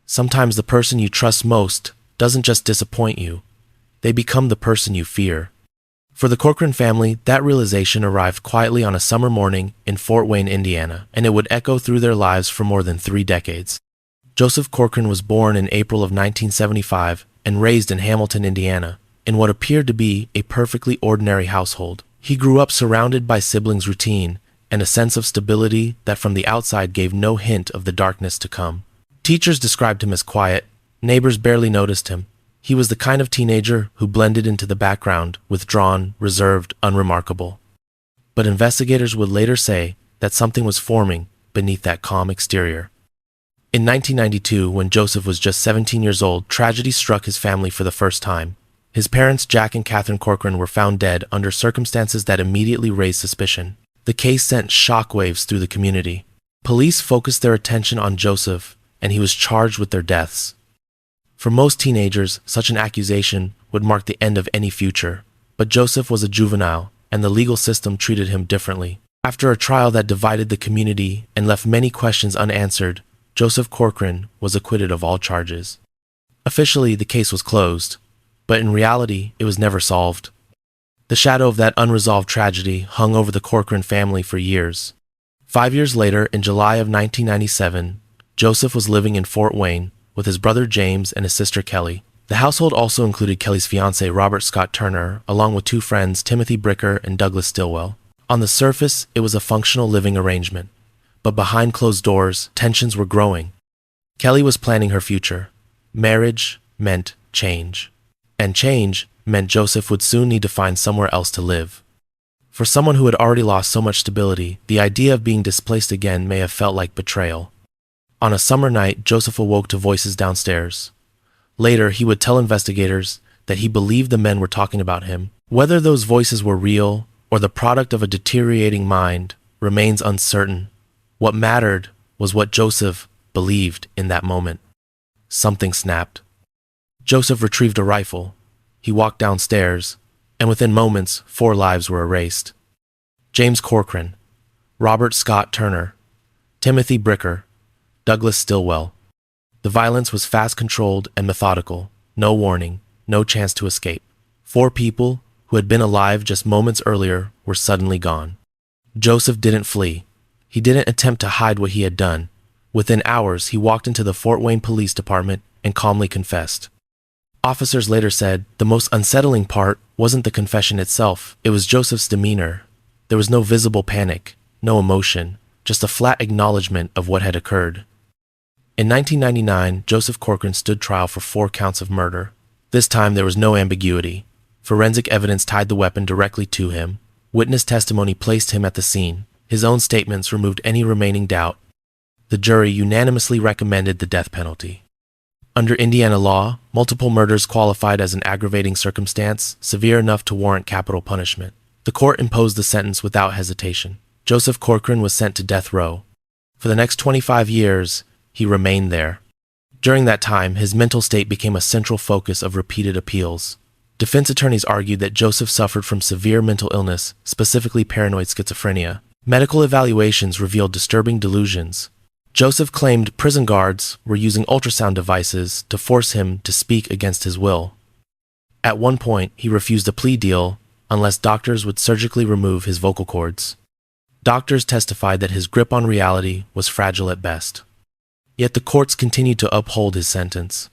Sometimes the person you trust most doesn't just disappoint you, they become the person you fear. For the Corcoran family, that realization arrived quietly on a summer morning in Fort Wayne, Indiana, and it would echo through their lives for more than 3 decades. Joseph Corcoran was born in April of 1975 and raised in Hamilton, Indiana, in what appeared to be a perfectly ordinary household. He grew up surrounded by siblings' routine and a sense of stability that from the outside gave no hint of the darkness to come. Teachers described him as quiet, neighbors barely noticed him. He was the kind of teenager who blended into the background, withdrawn, reserved, unremarkable. But investigators would later say that something was forming beneath that calm exterior. In 1992, when Joseph was just 17 years old, tragedy struck his family for the first time. His parents, Jack and Catherine Corcoran, were found dead under circumstances that immediately raised suspicion. The case sent shockwaves through the community. Police focused their attention on Joseph, and he was charged with their deaths. For most teenagers, such an accusation would mark the end of any future. But Joseph was a juvenile, and the legal system treated him differently. After a trial that divided the community and left many questions unanswered, Joseph Corcoran was acquitted of all charges. Officially, the case was closed, but in reality, it was never solved. The shadow of that unresolved tragedy hung over the Corcoran family for years. 5 years later, in July of 1997, Joseph was living in Fort Wayne with his brother James and his sister Kelly. The household also included Kelly's fiancé Robert Scott Turner, along with 2 friends Timothy Bricker and Douglas Stillwell. On the surface, it was a functional living arrangement, but behind closed doors, tensions were growing. Kelly was planning her future. Marriage meant change, and change meant Joseph would soon need to find somewhere else to live. For someone who had already lost so much stability, the idea of being displaced again may have felt like betrayal. On a summer night, Joseph awoke to voices downstairs. Later, he would tell investigators that he believed the men were talking about him. Whether those voices were real or the product of a deteriorating mind remains uncertain. What mattered was what Joseph believed in that moment. Something snapped. Joseph retrieved a rifle. He walked downstairs, and within moments, 4 lives were erased. James Corcoran, Robert Scott Turner, Timothy Bricker, Douglas Stillwell. The violence was fast-controlled and methodical. No warning, no chance to escape. 4 people who had been alive just moments earlier were suddenly gone. Joseph didn't flee. He didn't attempt to hide what he had done. Within hours, he walked into the Fort Wayne Police Department and calmly confessed. Officers later said the most unsettling part wasn't the confession itself, it was Joseph's demeanor. There was no visible panic, no emotion, just a flat acknowledgement of what had occurred. In 1999, Joseph Corcoran stood trial for 4 counts of murder. This time there was no ambiguity. Forensic evidence tied the weapon directly to him. Witness testimony placed him at the scene. His own statements removed any remaining doubt. The jury unanimously recommended the death penalty. Under Indiana law, multiple murders qualified as an aggravating circumstance, severe enough to warrant capital punishment. The court imposed the sentence without hesitation. Joseph Corcoran was sent to death row. For the next 25 years, he remained there. During that time, his mental state became a central focus of repeated appeals. Defense attorneys argued that Joseph suffered from severe mental illness, specifically paranoid schizophrenia. Medical evaluations revealed disturbing delusions. Joseph claimed prison guards were using ultrasound devices to force him to speak against his will. At one point, he refused a plea deal unless doctors would surgically remove his vocal cords. Doctors testified that his grip on reality was fragile at best. Yet the courts continued to uphold his sentence.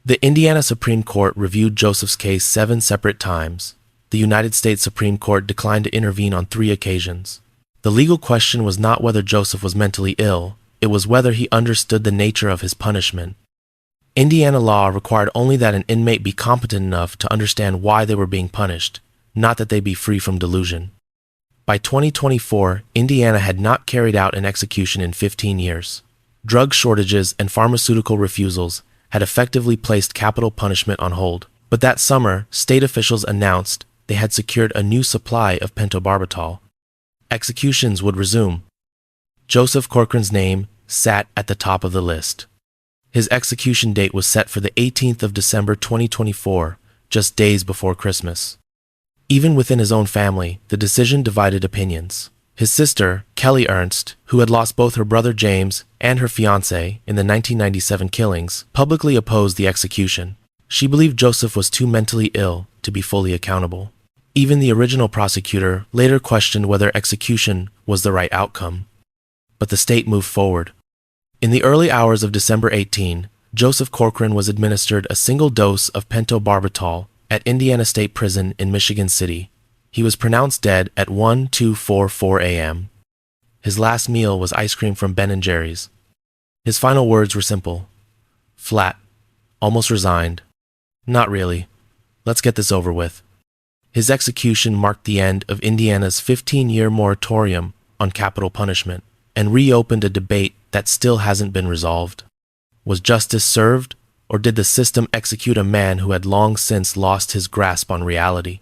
The Indiana Supreme Court reviewed Joseph's case 7 separate times. The United States Supreme Court declined to intervene on 3 occasions. The legal question was not whether Joseph was mentally ill, it was whether he understood the nature of his punishment. Indiana law required only that an inmate be competent enough to understand why they were being punished, not that they be free from delusion. By 2024, Indiana had not carried out an execution in 15 years. Drug shortages and pharmaceutical refusals had effectively placed capital punishment on hold. But that summer, state officials announced they had secured a new supply of pentobarbital. Executions would resume. Joseph Corcoran's name sat at the top of the list. His execution date was set for the 18th of December 2024, just days before Christmas. Even within his own family, the decision divided opinions. His sister, Kelly Ernst, who had lost both her brother James and her fiancé in the 1997 killings, publicly opposed the execution. She believed Joseph was too mentally ill to be fully accountable. Even the original prosecutor later questioned whether execution was the right outcome. But the state moved forward. In the early hours of December 18, Joseph Corcoran was administered a single dose of pentobarbital at Indiana State Prison in Michigan City. He was pronounced dead at 1:44 a.m. His last meal was ice cream from Ben & Jerry's. His final words were simple, flat, almost resigned. Not really. Let's get this over with. His execution marked the end of Indiana's 15-year moratorium on capital punishment and reopened a debate that still hasn't been resolved. Was justice served, or did the system execute a man who had long since lost his grasp on reality?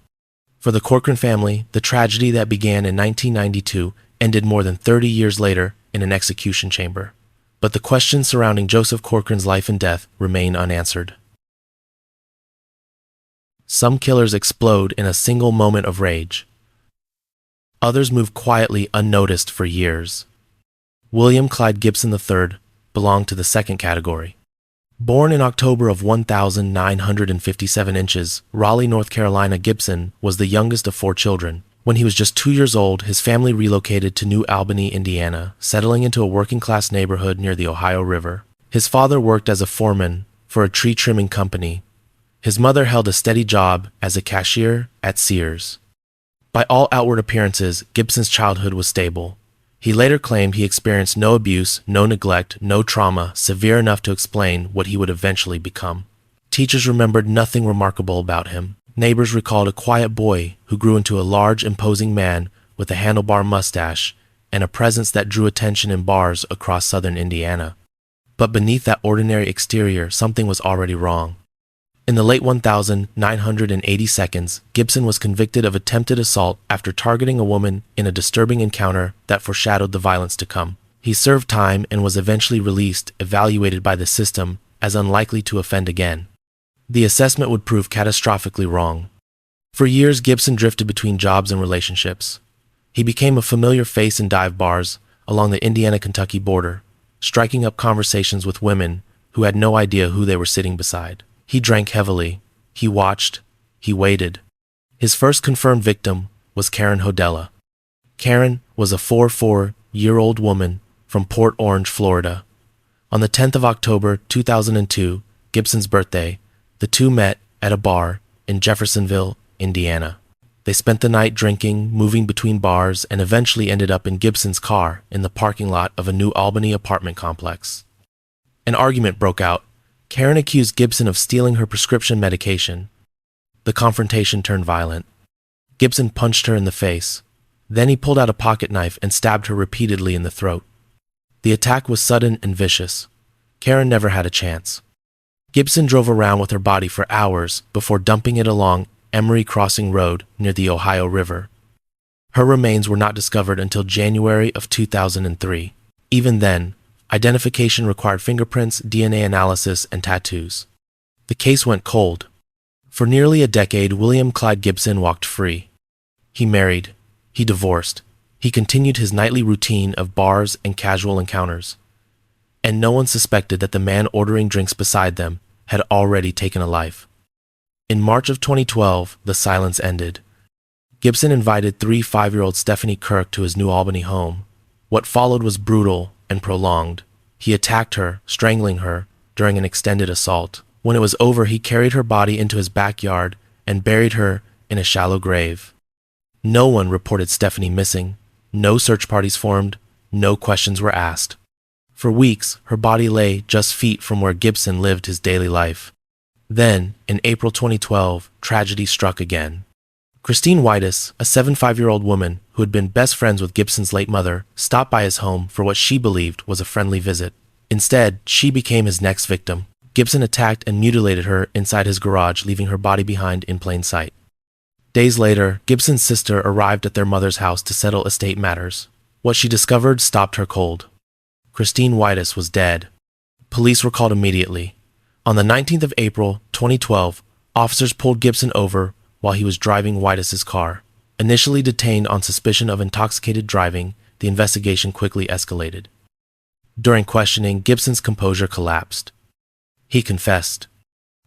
For the Corcoran family, the tragedy that began in 1992 ended more than 30 years later in an execution chamber. But the questions surrounding Joseph Corcoran's life and death remain unanswered. Some killers explode in a single moment of rage. Others move quietly unnoticed for years. William Clyde Gibson III belonged to the second category. Born in October of 1957 inches, Raleigh, North Carolina, Gibson was the youngest of 4 children. When he was just 2 years old, his family relocated to New Albany, Indiana, settling into a working-class neighborhood near the Ohio River. His father worked as a foreman for a tree trimming company. His mother held a steady job as a cashier at Sears. By all outward appearances, Gibson's childhood was stable. He later claimed he experienced no abuse, no neglect, no trauma severe enough to explain what he would eventually become. Teachers remembered nothing remarkable about him. Neighbors recalled a quiet boy who grew into a large, imposing man with a handlebar mustache and a presence that drew attention in bars across southern Indiana. But beneath that ordinary exterior, something was already wrong. In the late 1980s, Gibson was convicted of attempted assault after targeting a woman in a disturbing encounter that foreshadowed the violence to come. He served time and was eventually released, evaluated by the system as unlikely to offend again. The assessment would prove catastrophically wrong. For years, Gibson drifted between jobs and relationships. He became a familiar face in dive bars along the Indiana-Kentucky border, striking up conversations with women who had no idea who they were sitting beside. He drank heavily. He watched. He waited. His first confirmed victim was Karen Hodella. Karen was a 44-year-old woman from Port Orange, Florida. On the 10th of October 2002, Gibson's birthday, the two met at a bar in Jeffersonville, Indiana. They spent the night drinking, moving between bars, and eventually ended up in Gibson's car in the parking lot of a New Albany apartment complex. An argument broke out. Karen accused Gibson of stealing her prescription medication. The confrontation turned violent. Gibson punched her in the face. Then he pulled out a pocket knife and stabbed her repeatedly in the throat. The attack was sudden and vicious. Karen never had a chance. Gibson drove around with her body for hours before dumping it along Emery Crossing Road near the Ohio River. Her remains were not discovered until January of 2003. Even then, identification required fingerprints, DNA analysis, and tattoos. The case went cold. For nearly a decade, William Clyde Gibson walked free. He married. He divorced. He continued his nightly routine of bars and casual encounters. And no one suspected that the man ordering drinks beside them had already taken a life. In March of 2012, the silence ended. Gibson invited 5-year-old Stephanie Kirk to his New Albany home. What followed was brutal and prolonged. He attacked her, strangling her, during an extended assault. When it was over, he carried her body into his backyard and buried her in a shallow grave. No one reported Stephanie missing. No search parties formed. No questions were asked. For weeks, her body lay just feet from where Gibson lived his daily life. Then, in April 2012, tragedy struck again. Christine Whitus, a 75-year-old woman who had been best friends with Gibson's late mother, stopped by his home for what she believed was a friendly visit. Instead, she became his next victim. Gibson attacked and mutilated her inside his garage, leaving her body behind in plain sight. Days later, Gibson's sister arrived at their mother's house to settle estate matters. What she discovered stopped her cold. Christine Whitus was dead. Police were called immediately. On the 19th of April, 2012, officers pulled Gibson over while he was driving Whitus's car. Initially detained on suspicion of intoxicated driving, the investigation quickly escalated. During questioning, Gibson's composure collapsed. He confessed,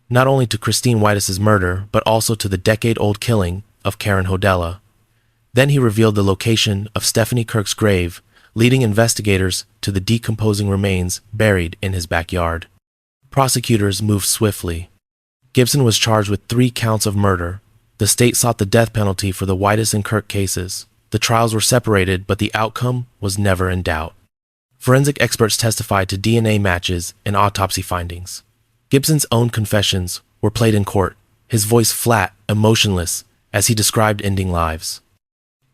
not only to Christine Whitus's murder, but also to the decade-old killing of Karen Hodella. Then he revealed the location of Stephanie Kirk's grave, leading investigators to the decomposing remains buried in his backyard. Prosecutors moved swiftly. Gibson was charged with 3 counts of murder. The state sought the death penalty for the Whitus and Kirk cases. The trials were separated, but the outcome was never in doubt. Forensic experts testified to DNA matches and autopsy findings. Gibson's own confessions were played in court, his voice flat, emotionless, as he described ending lives.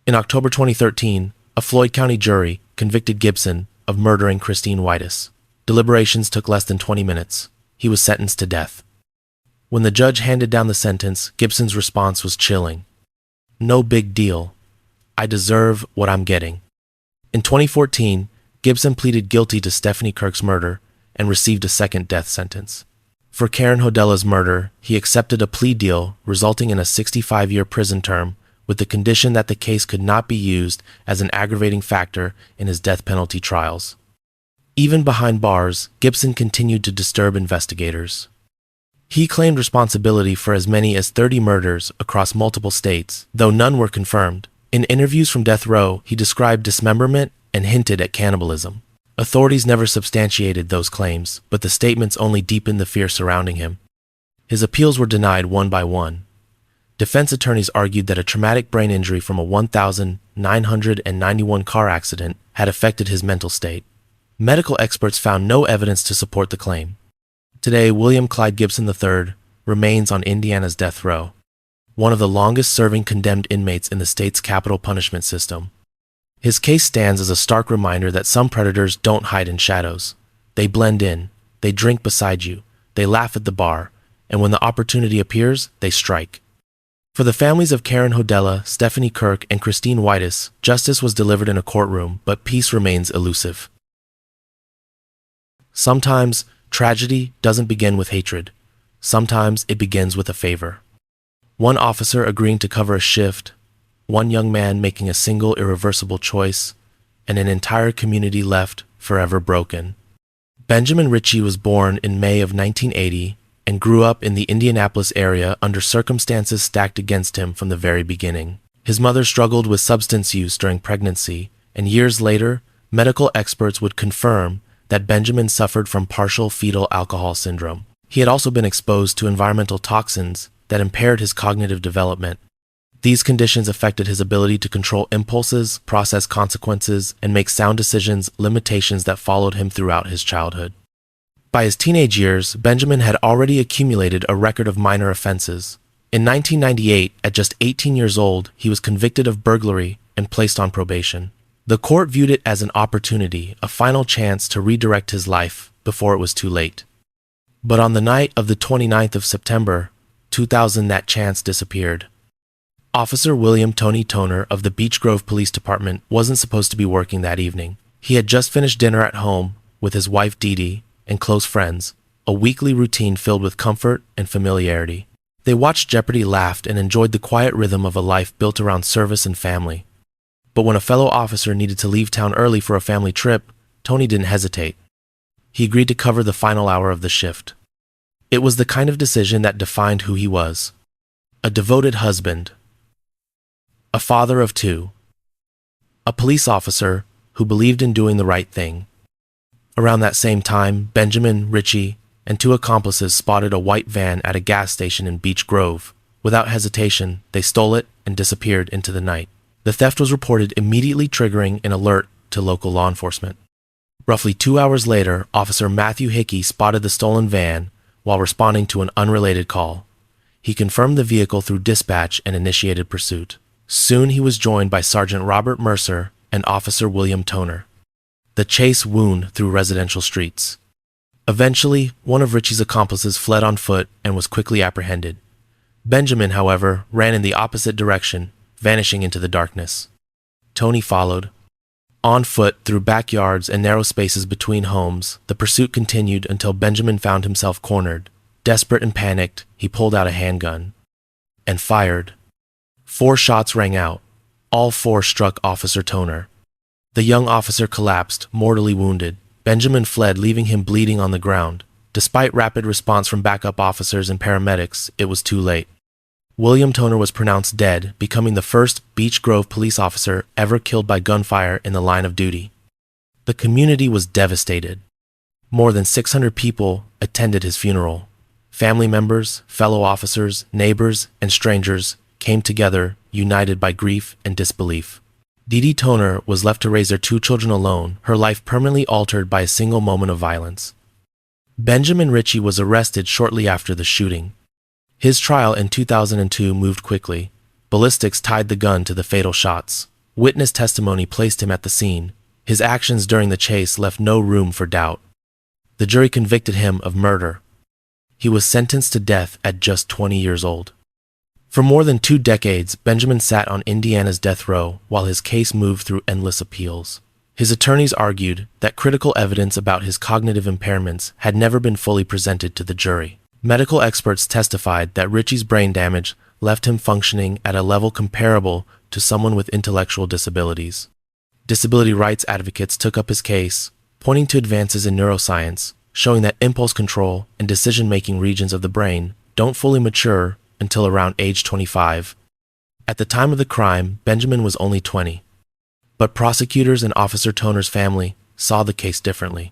In October 2013, a Floyd County jury convicted Gibson of murdering Christine Whitus. Deliberations took less than 20 minutes. He was sentenced to death. When the judge handed down the sentence, Gibson's response was chilling. "No big deal. I deserve what I'm getting." In 2014, Gibson pleaded guilty to Stephanie Kirk's murder and received a second death sentence. For Karen Hodella's murder, he accepted a plea deal resulting in a 65-year prison term with the condition that the case could not be used as an aggravating factor in his death penalty trials. Even behind bars, Gibson continued to disturb investigators. He claimed responsibility for as many as 30 murders across multiple states, though none were confirmed. In interviews from death row, he described dismemberment and hinted at cannibalism. Authorities never substantiated those claims, but the statements only deepened the fear surrounding him. His appeals were denied one by one. Defense attorneys argued that a traumatic brain injury from a 1,991 car accident had affected his mental state. Medical experts found no evidence to support the claim. Today, William Clyde Gibson III remains on Indiana's death row, one of the longest-serving condemned inmates in the state's capital punishment system. His case stands as a stark reminder that some predators don't hide in shadows. They blend in, they drink beside you, they laugh at the bar, and when the opportunity appears, they strike. For the families of Karen Hodella, Stephanie Kirk, and Christine Whitus, justice was delivered in a courtroom, but peace remains elusive. Sometimes, tragedy doesn't begin with hatred. Sometimes it begins with a favor. One officer agreeing to cover a shift, one young man making a single irreversible choice, and an entire community left forever broken. Benjamin Ritchie was born in May of 1980 and grew up in the Indianapolis area under circumstances stacked against him from the very beginning. His mother struggled with substance use during pregnancy, and years later, medical experts would confirm that Benjamin suffered from partial fetal alcohol syndrome. He had also been exposed to environmental toxins that impaired his cognitive development. These conditions affected his ability to control impulses, process consequences, and make sound decisions, limitations that followed him throughout his childhood. By his teenage years, Benjamin had already accumulated a record of minor offenses. In 1998, at just 18 years old, he was convicted of burglary and placed on probation. The court viewed it as an opportunity, a final chance to redirect his life before it was too late. But on the night of the 29th of September, 2000, that chance disappeared. Officer William Tony Toner of the Beech Grove Police Department wasn't supposed to be working that evening. He had just finished dinner at home with his wife Dee Dee and close friends, a weekly routine filled with comfort and familiarity. They watched Jeopardy!, laughed, and enjoyed the quiet rhythm of a life built around service and family. But when a fellow officer needed to leave town early for a family trip, Tony didn't hesitate. He agreed to cover the final hour of the shift. It was the kind of decision that defined who he was. A devoted husband, a father of 2, a police officer who believed in doing the right thing. Around that same time, Benjamin, Ritchie, and 2 accomplices spotted a white van at a gas station in Beech Grove. Without hesitation, they stole it and disappeared into the night. The theft was reported, immediately triggering an alert to local law enforcement. Roughly 2 hours later, Officer Matthew Hickey spotted the stolen van while responding to an unrelated call. He confirmed the vehicle through dispatch and initiated pursuit. Soon he was joined by Sergeant Robert Mercer and Officer William Toner. The chase wound through residential streets. Eventually, one of Ritchie's accomplices fled on foot and was quickly apprehended. Benjamin, however, ran in the opposite direction, vanishing into the darkness. Tony followed. On foot through backyards and narrow spaces between homes, the pursuit continued until Benjamin found himself cornered. Desperate and panicked, he pulled out a handgun and fired. 4 shots rang out, All four struck Officer Toner. The young officer collapsed, mortally wounded. Benjamin fled, leaving him bleeding on the ground. Despite rapid response from backup officers and paramedics, it was too late. William Toner was pronounced dead, becoming the first Beech Grove police officer ever killed by gunfire in the line of duty. The community was devastated. More than 600 people attended his funeral. Family members, fellow officers, neighbors, and strangers came together, united by grief and disbelief. Dee Dee Toner was left to raise their 2 children alone, her life permanently altered by a single moment of violence. Benjamin Ritchie was arrested shortly after the shooting. His trial in 2002 moved quickly. Ballistics tied the gun to the fatal shots. Witness testimony placed him at the scene. His actions during the chase left no room for doubt. The jury convicted him of murder. He was sentenced to death at just 20 years old. For more than 2 decades, Benjamin sat on Indiana's death row while his case moved through endless appeals. His attorneys argued that critical evidence about his cognitive impairments had never been fully presented to the jury. Medical experts testified that Ritchie's brain damage left him functioning at a level comparable to someone with intellectual disabilities. Disability rights advocates took up his case, pointing to advances in neuroscience, showing that impulse control and decision-making regions of the brain don't fully mature until around age 25. At the time of the crime, Benjamin was only 20. But prosecutors and Officer Toner's family saw the case differently.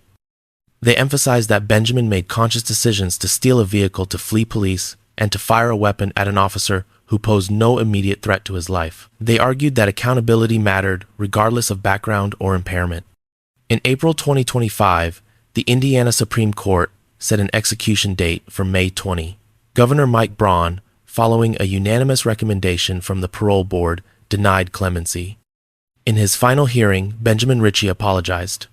They emphasized that Benjamin made conscious decisions to steal a vehicle to flee police and to fire a weapon at an officer who posed no immediate threat to his life. They argued that accountability mattered regardless of background or impairment. In April 2025, the Indiana Supreme Court set an execution date for May 20. Governor Mike Braun, following a unanimous recommendation from the parole board, denied clemency. In his final hearing, Benjamin Ritchie apologized.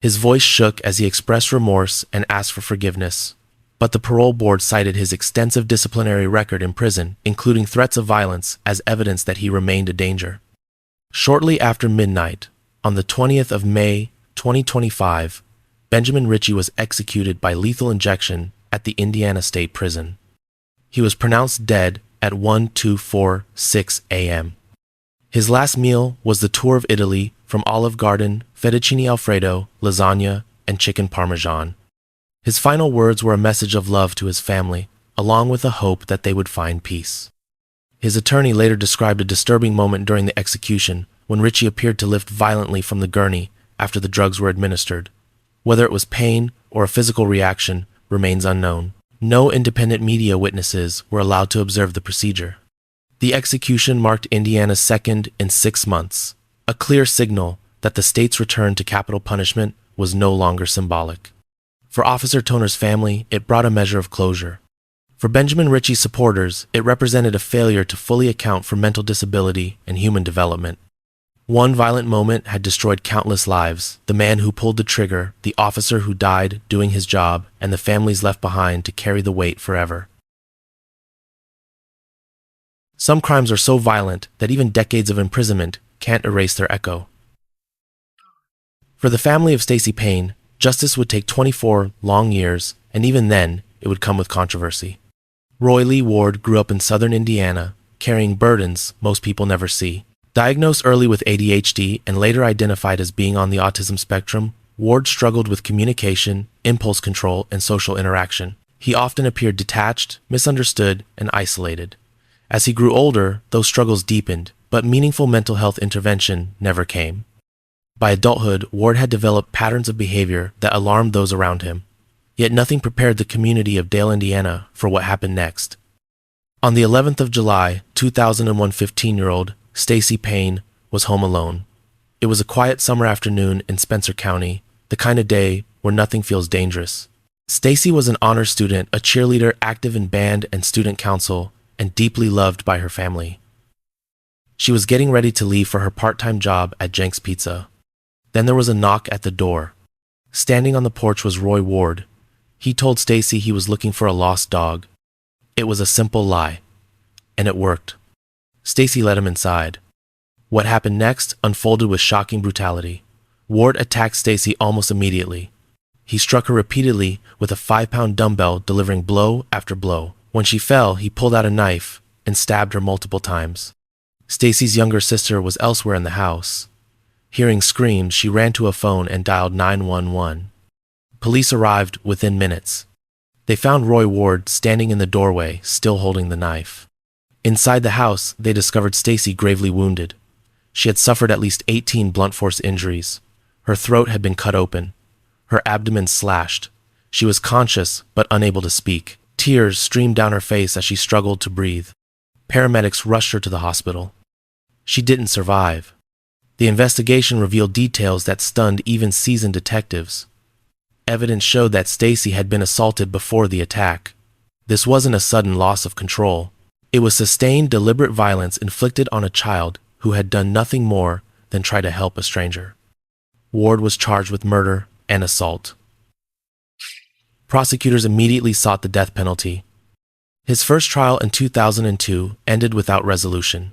His voice shook as he expressed remorse and asked for forgiveness. But the parole board cited his extensive disciplinary record in prison, including threats of violence, as evidence that he remained a danger. Shortly after midnight, on the 20th of May, 2025, Benjamin Ritchie was executed by lethal injection at the Indiana State Prison. He was pronounced dead at 1:46 a.m. His last meal was the tour of Italy from Olive Garden, fettuccine alfredo, lasagna, and chicken parmesan. His final words were a message of love to his family, along with a hope that they would find peace. His attorney later described a disturbing moment during the execution when Ritchie appeared to lift violently from the gurney after the drugs were administered. Whether it was pain or a physical reaction remains unknown. No independent media witnesses were allowed to observe the procedure. The execution marked Indiana's second in 6 months, a clear signal that the state's return to capital punishment was no longer symbolic. For Officer Toner's family, it brought a measure of closure. For Benjamin Ritchie's supporters, it represented a failure to fully account for mental disability and human development. One violent moment had destroyed countless lives: the man who pulled the trigger, the officer who died doing his job, and the families left behind to carry the weight forever. Some crimes are so violent that even decades of imprisonment can't erase their echo. For the family of Stacey Payne, justice would take 24 long years, and even then, it would come with controversy. Roy Lee Ward grew up in southern Indiana, carrying burdens most people never see. Diagnosed early with ADHD and later identified as being on the autism spectrum, Ward struggled with communication, impulse control, and social interaction. He often appeared detached, misunderstood, and isolated. As he grew older, those struggles deepened, but meaningful mental health intervention never came. By adulthood, Ward had developed patterns of behavior that alarmed those around him. Yet nothing prepared the community of Dale, Indiana for what happened next. On the 11th of July, 2001, 15-year-old Stacey Payne was home alone. It was a quiet summer afternoon in Spencer County, the kind of day where nothing feels dangerous. Stacey was an honor student, a cheerleader, active in band and student council, and deeply loved by her family. She was getting ready to leave for her part-time job at Jenks Pizza. Then there was a knock at the door. Standing on the porch was Roy Ward. He told Stacey he was looking for a lost dog. It was a simple lie, and it worked. Stacey let him inside. What happened next unfolded with shocking brutality. Ward attacked Stacey almost immediately. He struck her repeatedly with a 5-pound dumbbell, delivering blow after blow. When she fell, he pulled out a knife and stabbed her multiple times. Stacy's younger sister was elsewhere in the house. Hearing screams, she ran to a phone and dialed 911. Police arrived within minutes. They found Roy Ward standing in the doorway, still holding the knife. Inside the house, they discovered Stacy gravely wounded. She had suffered at least 18 blunt force injuries. Her throat had been cut open, her abdomen slashed. She was conscious but unable to speak. Tears streamed down her face as she struggled to breathe. Paramedics rushed her to the hospital. She didn't survive. The investigation revealed details that stunned even seasoned detectives. Evidence showed that Stacy had been assaulted before the attack. This wasn't a sudden loss of control. It was sustained, deliberate violence inflicted on a child who had done nothing more than try to help a stranger. Ward was charged with murder and assault. Prosecutors immediately sought the death penalty. His first trial in 2002 ended without resolution.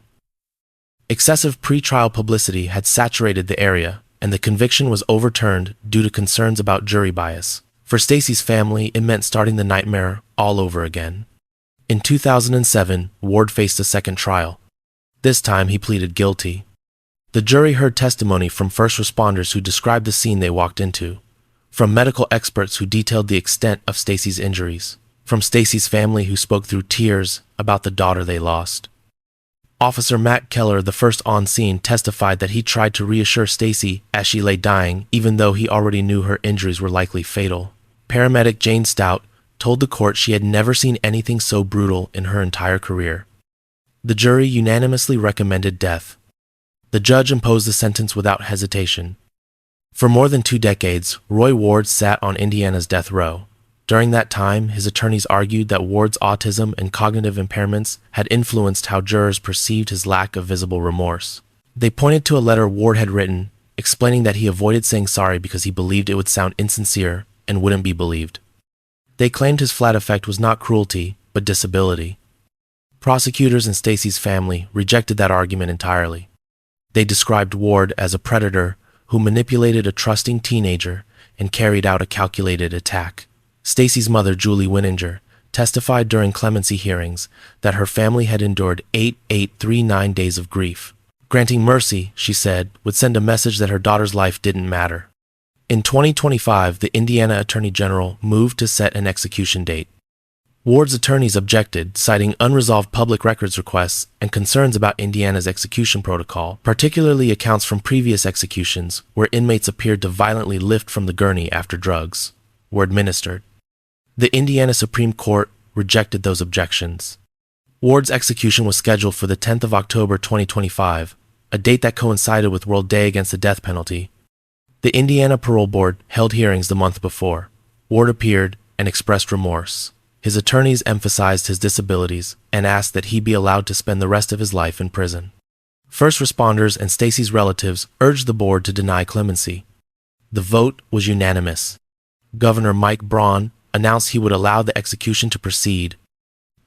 Excessive pre-trial publicity had saturated the area, and the conviction was overturned due to concerns about jury bias. For Stacy's family, it meant starting the nightmare all over again. In 2007, Ward faced a second trial. This time, he pleaded guilty. The jury heard testimony from first responders who described the scene they walked into, from medical experts who detailed the extent of Stacy's injuries, from Stacy's family who spoke through tears about the daughter they lost. Officer Matt Keller, the first on scene, testified that he tried to reassure Stacy as she lay dying, even though he already knew her injuries were likely fatal. Paramedic Jane Stout told the court she had never seen anything so brutal in her entire career. The jury unanimously recommended death. The judge imposed the sentence without hesitation. For more than 2 decades, Roy Ward sat on Indiana's death row. During that time, his attorneys argued that Ward's autism and cognitive impairments had influenced how jurors perceived his lack of visible remorse. They pointed to a letter Ward had written, explaining that he avoided saying sorry because he believed it would sound insincere and wouldn't be believed. They claimed his flat effect was not cruelty, but disability. Prosecutors and Stacy's family rejected that argument entirely. They described Ward as a predator who manipulated a trusting teenager and carried out a calculated attack. Stacy's mother, Julie Wininger, testified during clemency hearings that her family had endured 8,839 days of grief. Granting mercy, she said, would send a message that her daughter's life didn't matter. In 2025, the Indiana Attorney General moved to set an execution date. Ward's attorneys objected, citing unresolved public records requests and concerns about Indiana's execution protocol, particularly accounts from previous executions where inmates appeared to violently lift from the gurney after drugs were administered. The Indiana Supreme Court rejected those objections. Ward's execution was scheduled for the 10th of October 2025, a date that coincided with World Day Against the Death Penalty. The Indiana Parole Board held hearings the month before. Ward appeared and expressed remorse. His attorneys emphasized his disabilities and asked that he be allowed to spend the rest of his life in prison. First responders and Stacy's relatives urged the board to deny clemency. The vote was unanimous. Governor Mike Braun announced he would allow the execution to proceed.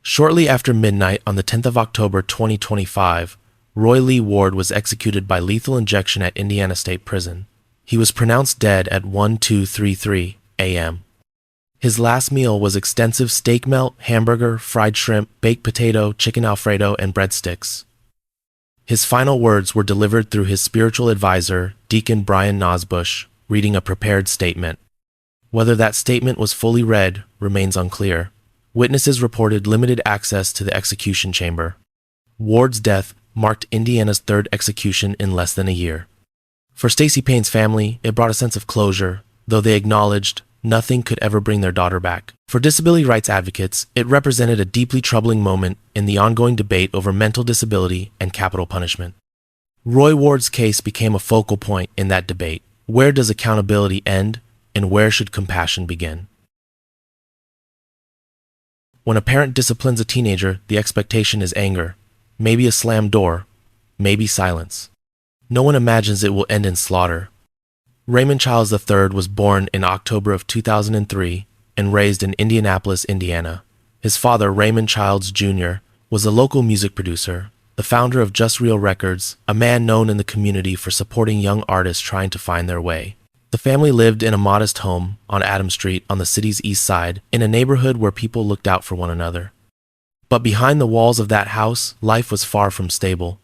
Shortly after midnight on the 10th of October 2025, Roy Lee Ward was executed by lethal injection at Indiana State Prison. He was pronounced dead at 12:33 a.m. His last meal was extensive steak melt, hamburger, fried shrimp, baked potato, chicken Alfredo, and breadsticks. His final words were delivered through his spiritual advisor, Deacon Brian Nosbush, reading a prepared statement. Whether that statement was fully read remains unclear. Witnesses reported limited access to the execution chamber. Ward's death marked Indiana's third execution in less than a year. For Stacy Payne's family, it brought a sense of closure, though they acknowledged nothing could ever bring their daughter back. For disability rights advocates, it represented a deeply troubling moment in the ongoing debate over mental disability and capital punishment. Roy Ward's case became a focal point in that debate. Where does accountability end, and where should compassion begin? When a parent disciplines a teenager, the expectation is anger, maybe a slammed door, maybe silence. No one imagines it will end in slaughter. Raymond Childs III was born in October of 2003 and raised in Indianapolis, Indiana. His father, Raymond Childs Jr., was a local music producer, the founder of Just Real Records, a man known in the community for supporting young artists trying to find their way. The family lived in a modest home on Adams Street on the city's east side, in a neighborhood where people looked out for one another. But behind the walls of that house, life was far from stable.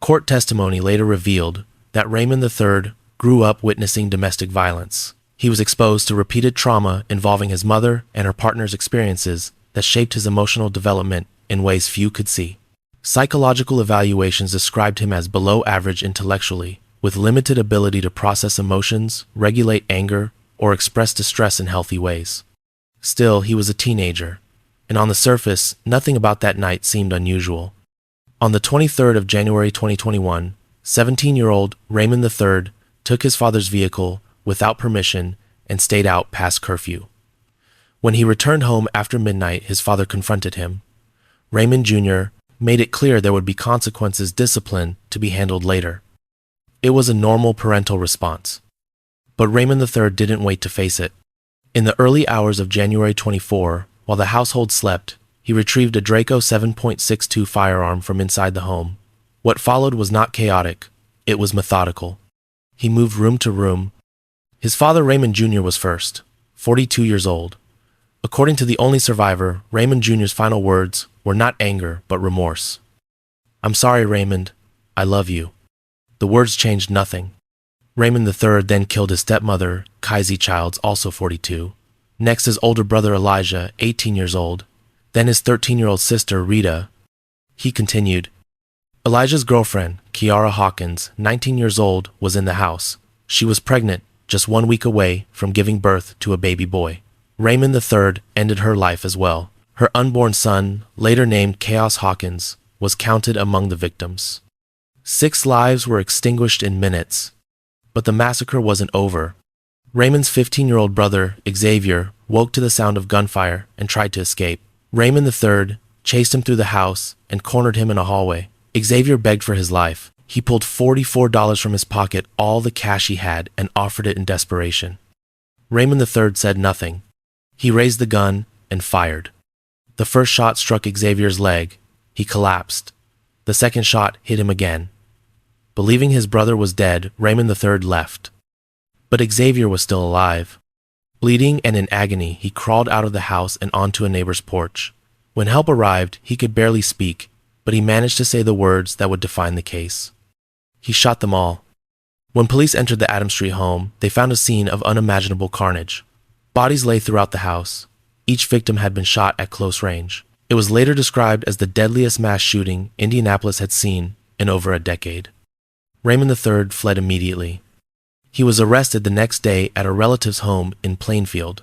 Court testimony later revealed that Raymond III grew up witnessing domestic violence. He was exposed to repeated trauma involving his mother and her partner's experiences that shaped his emotional development in ways few could see. Psychological evaluations described him as below average intellectually, with limited ability to process emotions, regulate anger, or express distress in healthy ways. Still, he was a teenager, and on the surface, nothing about that night seemed unusual. On the 23rd of January 2021, 17-year-old Raymond III took his father's vehicle without permission and stayed out past curfew. When he returned home after midnight, his father confronted him. Raymond Jr. made it clear there would be consequences, discipline to be handled later. It was a normal parental response. But Raymond III didn't wait to face it. In the early hours of January 24, while the household slept, he retrieved a Draco 7.62 firearm from inside the home. What followed was not chaotic, it was methodical. He moved room to room. His father, Raymond Jr., was first, 42 years old. According to the only survivor, Raymond Jr.'s final words were not anger, but remorse. "I'm sorry, Raymond. I love you." The words changed nothing. Raymond III then killed his stepmother, Kaiser Childs, also 42. Next, his older brother Elijah, 18 years old. Then his 13-year-old sister, Rita. He continued. Elijah's girlfriend, Kiara Hawkins, 19 years old, was in the house. She was pregnant, just 1 week away from giving birth to a baby boy. Raymond III ended her life as well. Her unborn son, later named Chaos Hawkins, was counted among the victims. 6 lives were extinguished in minutes. But the massacre wasn't over. Raymond's 15-year-old brother, Xavier, woke to the sound of gunfire and tried to escape. Raymond III chased him through the house and cornered him in a hallway. Xavier begged for his life. He pulled $44 from his pocket, all the cash he had, and offered it in desperation. Raymond III said nothing. He raised the gun and fired. The first shot struck Xavier's leg. He collapsed. The second shot hit him again. Believing his brother was dead, Raymond III left. But Xavier was still alive. Bleeding and in agony, he crawled out of the house and onto a neighbor's porch. When help arrived, he could barely speak, but he managed to say the words that would define the case. He shot them all. When police entered the Adams Street home, they found a scene of unimaginable carnage. Bodies lay throughout the house. Each victim had been shot at close range. It was later described as the deadliest mass shooting Indianapolis had seen in over a decade. Raymond III fled immediately. He was arrested the next day at a relative's home in Plainfield.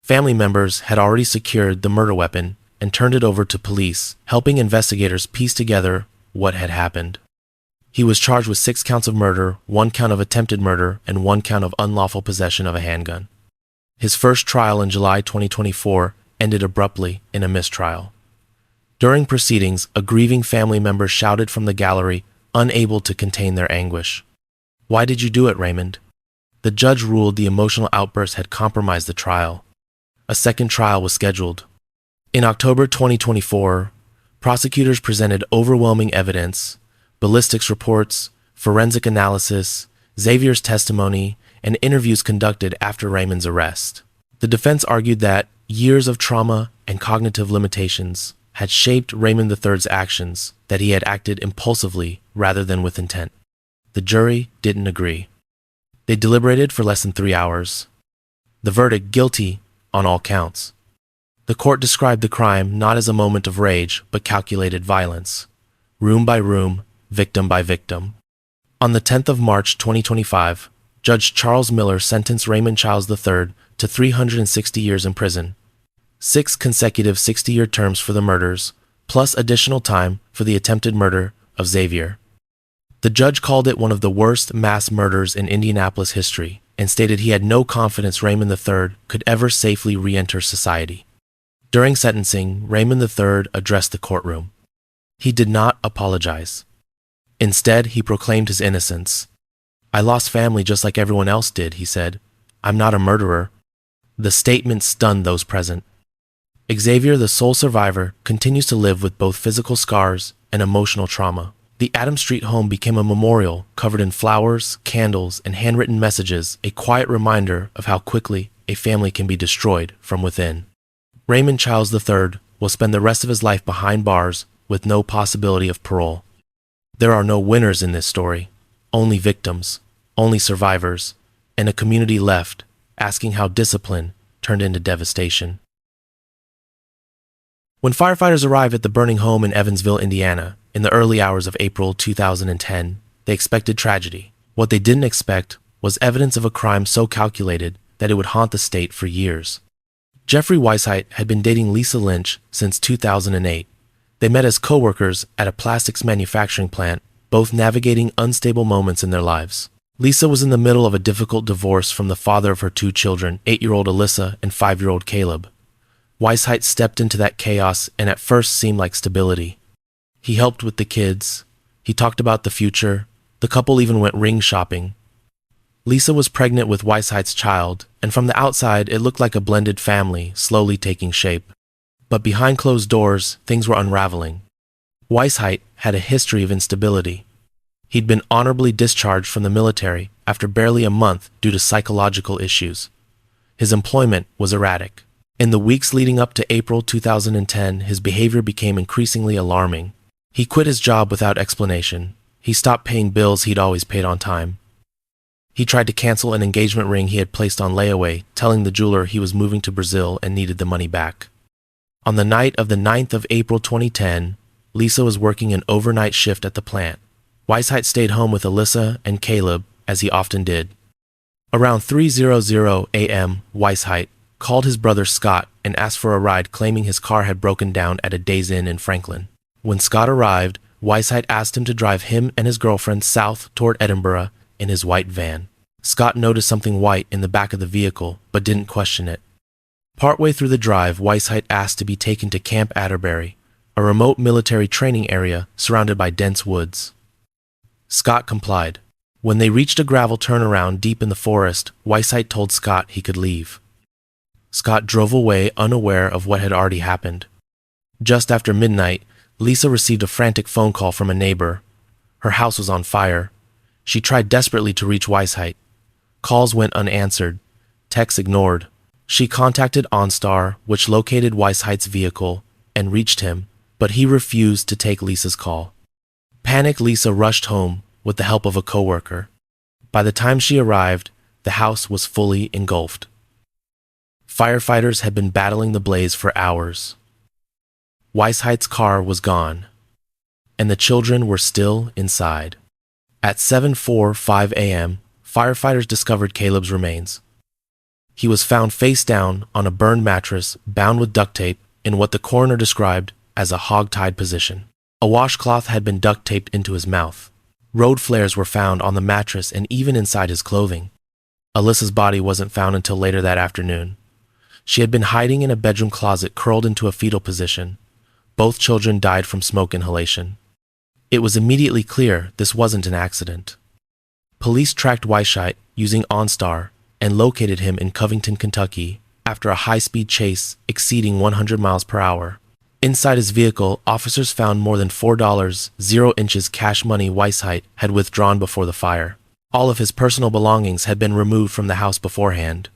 Family members had already secured the murder weapon and turned it over to police, helping investigators piece together what had happened. He was charged with 6 counts of murder, 1 count of attempted murder, and 1 count of unlawful possession of a handgun. His first trial in July 2024 ended abruptly in a mistrial. During proceedings, a grieving family member shouted from the gallery, unable to contain their anguish. "Why did you do it, Raymond?" The judge ruled the emotional outburst had compromised the trial. A second trial was scheduled. In October 2024, prosecutors presented overwhelming evidence, ballistics reports, forensic analysis, Xavier's testimony, and interviews conducted after Raymond's arrest. The defense argued that years of trauma and cognitive limitations had shaped Raymond III's actions, that he had acted impulsively rather than with intent. The jury didn't agree. They deliberated for less than 3 hours. The verdict, guilty on all counts. The court described the crime not as a moment of rage, but calculated violence, room by room, victim by victim. On the 10th of March 2025, Judge Charles Miller sentenced Raymond Childs III to 360 years in prison, 6 consecutive 60-year terms for the murders, plus additional time for the attempted murder of Xavier. The judge called it one of the worst mass murders in Indianapolis history and stated he had no confidence Raymond III could ever safely re-enter society. During sentencing, Raymond III addressed the courtroom. He did not apologize. Instead, he proclaimed his innocence. "I lost family just like everyone else did," he said. "I'm not a murderer." The statement stunned those present. Xavier, the sole survivor, continues to live with both physical scars and emotional trauma. The Adams Street home became a memorial covered in flowers, candles, and handwritten messages, a quiet reminder of how quickly a family can be destroyed from within. Raymond Childs III will spend the rest of his life behind bars with no possibility of parole. There are no winners in this story, only victims, only survivors, and a community left asking how discipline turned into devastation. When firefighters arrived at the burning home in Evansville, Indiana, in the early hours of April 2010, they expected tragedy. What they didn't expect was evidence of a crime so calculated that it would haunt the state for years. Jeffrey Weishaupt had been dating Lisa Lynch since 2008. They met as co-workers at a plastics manufacturing plant, both navigating unstable moments in their lives. Lisa was in the middle of a difficult divorce from the father of her two children, 8-year-old Alyssa and 5-year-old Caleb. Weishaupt stepped into that chaos and at first seemed like stability. He helped with the kids. He talked about the future. The couple even went ring shopping. Lisa was pregnant with Weishaupt's child, and from the outside it looked like a blended family slowly taking shape. But behind closed doors, things were unraveling. Weishaupt had a history of instability. He'd been honorably discharged from the military after barely a month due to psychological issues. His employment was erratic. In the weeks leading up to April 2010, his behavior became increasingly alarming. He quit his job without explanation. He stopped paying bills he'd always paid on time. He tried to cancel an engagement ring he had placed on layaway, telling the jeweler he was moving to Brazil and needed the money back. On the night of the 9th of April 2010, Lisa was working an overnight shift at the plant. Weishaupt stayed home with Alyssa and Caleb, as he often did. Around 3:00 a.m., Weishaupt called his brother Scott and asked for a ride, claiming his car had broken down at a Days Inn in Franklin. When Scott arrived, Weishaupt asked him to drive him and his girlfriend south toward Edinburgh in his white van. Scott noticed something white in the back of the vehicle, but didn't question it. Partway through the drive, Weishaupt asked to be taken to Camp Atterbury, a remote military training area surrounded by dense woods. Scott complied. When they reached a gravel turnaround deep in the forest, Weishaupt told Scott he could leave. Scott drove away unaware of what had already happened. Just after midnight, Lisa received a frantic phone call from a neighbor. Her house was on fire. She tried desperately to reach Weishaupt. Calls went unanswered. Texts ignored. She contacted OnStar, which located Weishaupt's vehicle, and reached him, but he refused to take Lisa's call. Panicked, Lisa rushed home with the help of a coworker. By the time she arrived, the house was fully engulfed. Firefighters had been battling the blaze for hours. Weishaupt's car was gone, and the children were still inside. At 7:45 a.m., firefighters discovered Caleb's remains. He was found face down on a burned mattress, bound with duct tape, in what the coroner described as a hog-tied position. A washcloth had been duct taped into his mouth. Road flares were found on the mattress and even inside his clothing. Alyssa's body wasn't found until later that afternoon. She had been hiding in a bedroom closet, curled into a fetal position. Both children died from smoke inhalation. It was immediately clear this wasn't an accident. Police tracked Weishaupt using OnStar and located him in Covington, Kentucky, after a high-speed chase exceeding 100 miles per hour. Inside his vehicle, officers found more than $4, 0 inches cash money Weishaupt had withdrawn before the fire. All of his personal belongings had been removed from the house beforehand.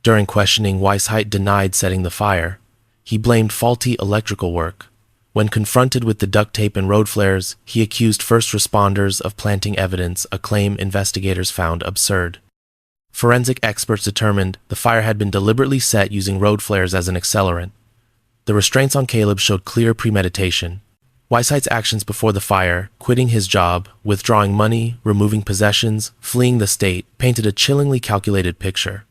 During questioning, Weishaupt denied setting the fire. He blamed faulty electrical work. When confronted with the duct tape and road flares, he accused first responders of planting evidence, a claim investigators found absurd. Forensic experts determined the fire had been deliberately set using road flares as an accelerant. The restraints on Caleb showed clear premeditation. Weishaupt's actions before the fire, quitting his job, withdrawing money, removing possessions, fleeing the state, painted a chillingly calculated picture.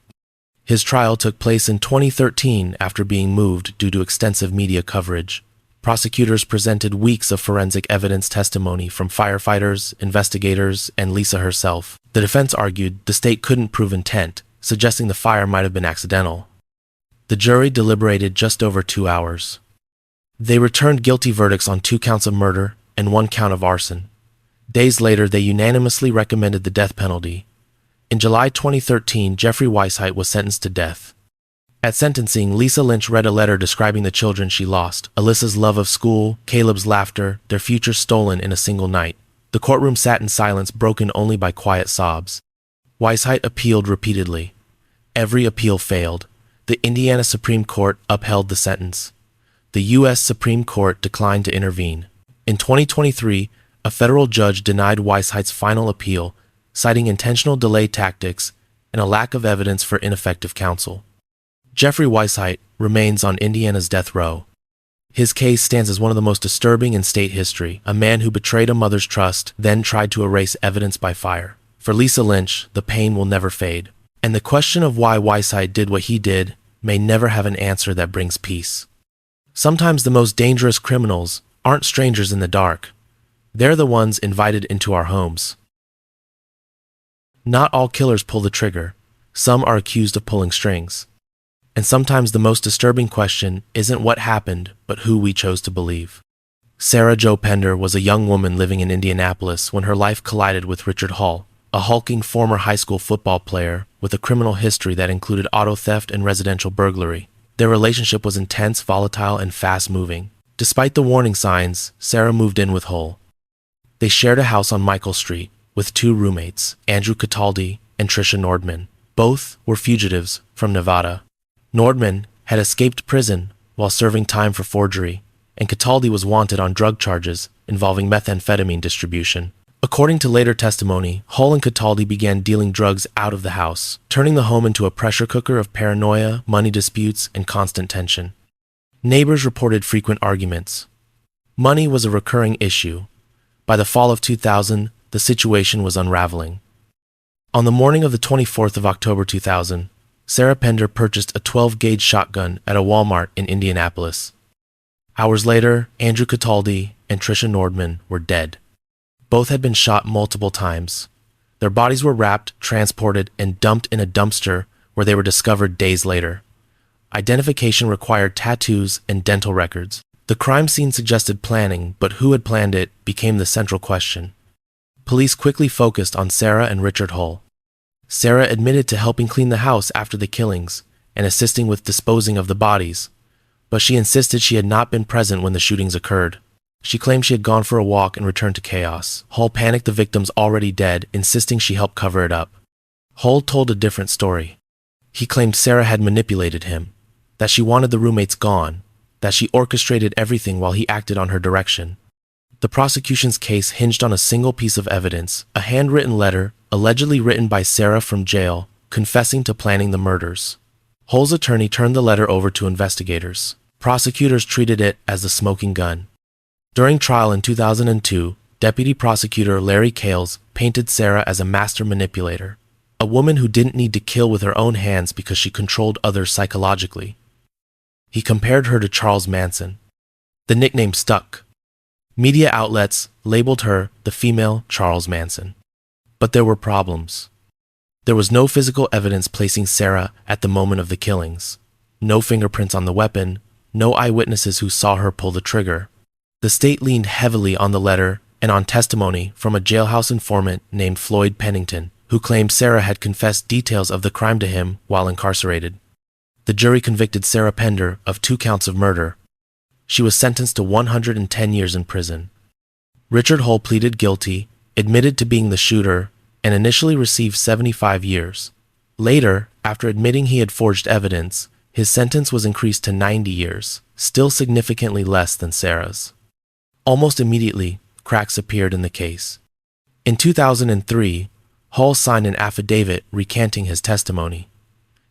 His trial took place in 2013 after being moved due to extensive media coverage. Prosecutors presented weeks of forensic evidence testimony from firefighters, investigators, and Lisa herself. The defense argued the state couldn't prove intent, suggesting the fire might have been accidental. The jury deliberated just over 2 hours. They returned guilty verdicts on 2 counts of murder and 1 count of arson. Days later, they unanimously recommended the death penalty. In July 2013, Jeffrey Weishaupt was sentenced to death. At sentencing, Lisa Lynch read a letter describing the children she lost, Alyssa's love of school, Caleb's laughter, their future stolen in a single night. The courtroom sat in silence, broken only by quiet sobs. Weishaupt appealed repeatedly. Every appeal failed. The Indiana Supreme Court upheld the sentence. The U.S. Supreme Court declined to intervene. In 2023, a federal judge denied Weisheit's final appeal, citing intentional delay tactics and a lack of evidence for ineffective counsel. Jeffrey Weisheit remains on Indiana's death row. His case stands as one of the most disturbing in state history, a man who betrayed a mother's trust, then tried to erase evidence by fire. For Lisa Lynch, the pain will never fade, and the question of why Weisheit did what he did may never have an answer that brings peace. Sometimes the most dangerous criminals aren't strangers in the dark. They're the ones invited into our homes. Not all killers pull the trigger. Some are accused of pulling strings. And sometimes the most disturbing question isn't what happened, but who we chose to believe. Sarah Jo Pender was a young woman living in Indianapolis when her life collided with Richard Hall, a hulking former high school football player with a criminal history that included auto theft and residential burglary. Their relationship was intense, volatile, and fast-moving. Despite the warning signs, Sarah moved in with Hull. They shared a house on Michael Street with two roommates, Andrew Cataldi and Tricia Nordman. Both were fugitives from Nevada. Nordman had escaped prison while serving time for forgery, and Cataldi was wanted on drug charges involving methamphetamine distribution. According to later testimony, Hull and Cataldi began dealing drugs out of the house, turning the home into a pressure cooker of paranoia, money disputes, and constant tension. Neighbors reported frequent arguments. Money was a recurring issue. By the fall of 2000, the situation was unraveling. On the morning of the 24th of October 2000, Sarah Pender purchased a 12-gauge shotgun at a Walmart in Indianapolis. Hours later, Andrew Cataldi and Tricia Nordman were dead. Both had been shot multiple times. Their bodies were wrapped, transported, and dumped in a dumpster where they were discovered days later. Identification required tattoos and dental records. The crime scene suggested planning, but who had planned it became the central question. Police quickly focused on Sarah and Richard Hull. Sarah admitted to helping clean the house after the killings and assisting with disposing of the bodies, but she insisted she had not been present when the shootings occurred. She claimed she had gone for a walk and returned to chaos. Hull panicked the victims already dead, insisting she helped cover it up. Hull told a different story. He claimed Sarah had manipulated him, that she wanted the roommates gone, that she orchestrated everything while he acted on her direction. The prosecution's case hinged on a single piece of evidence, a handwritten letter allegedly written by Sarah from jail, confessing to planning the murders. Hull's attorney turned the letter over to investigators. Prosecutors treated it as the smoking gun. During trial in 2002, Deputy Prosecutor Larry Kales painted Sarah as a master manipulator, a woman who didn't need to kill with her own hands because she controlled others psychologically. He compared her to Charles Manson. The nickname stuck. Media outlets labeled her the female Charles Manson. But there were problems. There was no physical evidence placing Sarah at the moment of the killings, no fingerprints on the weapon, no eyewitnesses who saw her pull the trigger. The state leaned heavily on the letter and on testimony from a jailhouse informant named Floyd Pennington, who claimed Sarah had confessed details of the crime to him while incarcerated. The jury convicted Sarah Pender of 2 counts of murder. She was sentenced to 110 years in prison. Richard Hull pleaded guilty, admitted to being the shooter, and initially received 75 years. Later, after admitting he had forged evidence, his sentence was increased to 90 years, still significantly less than Sarah's. Almost immediately, cracks appeared in the case. In 2003, Hull signed an affidavit recanting his testimony.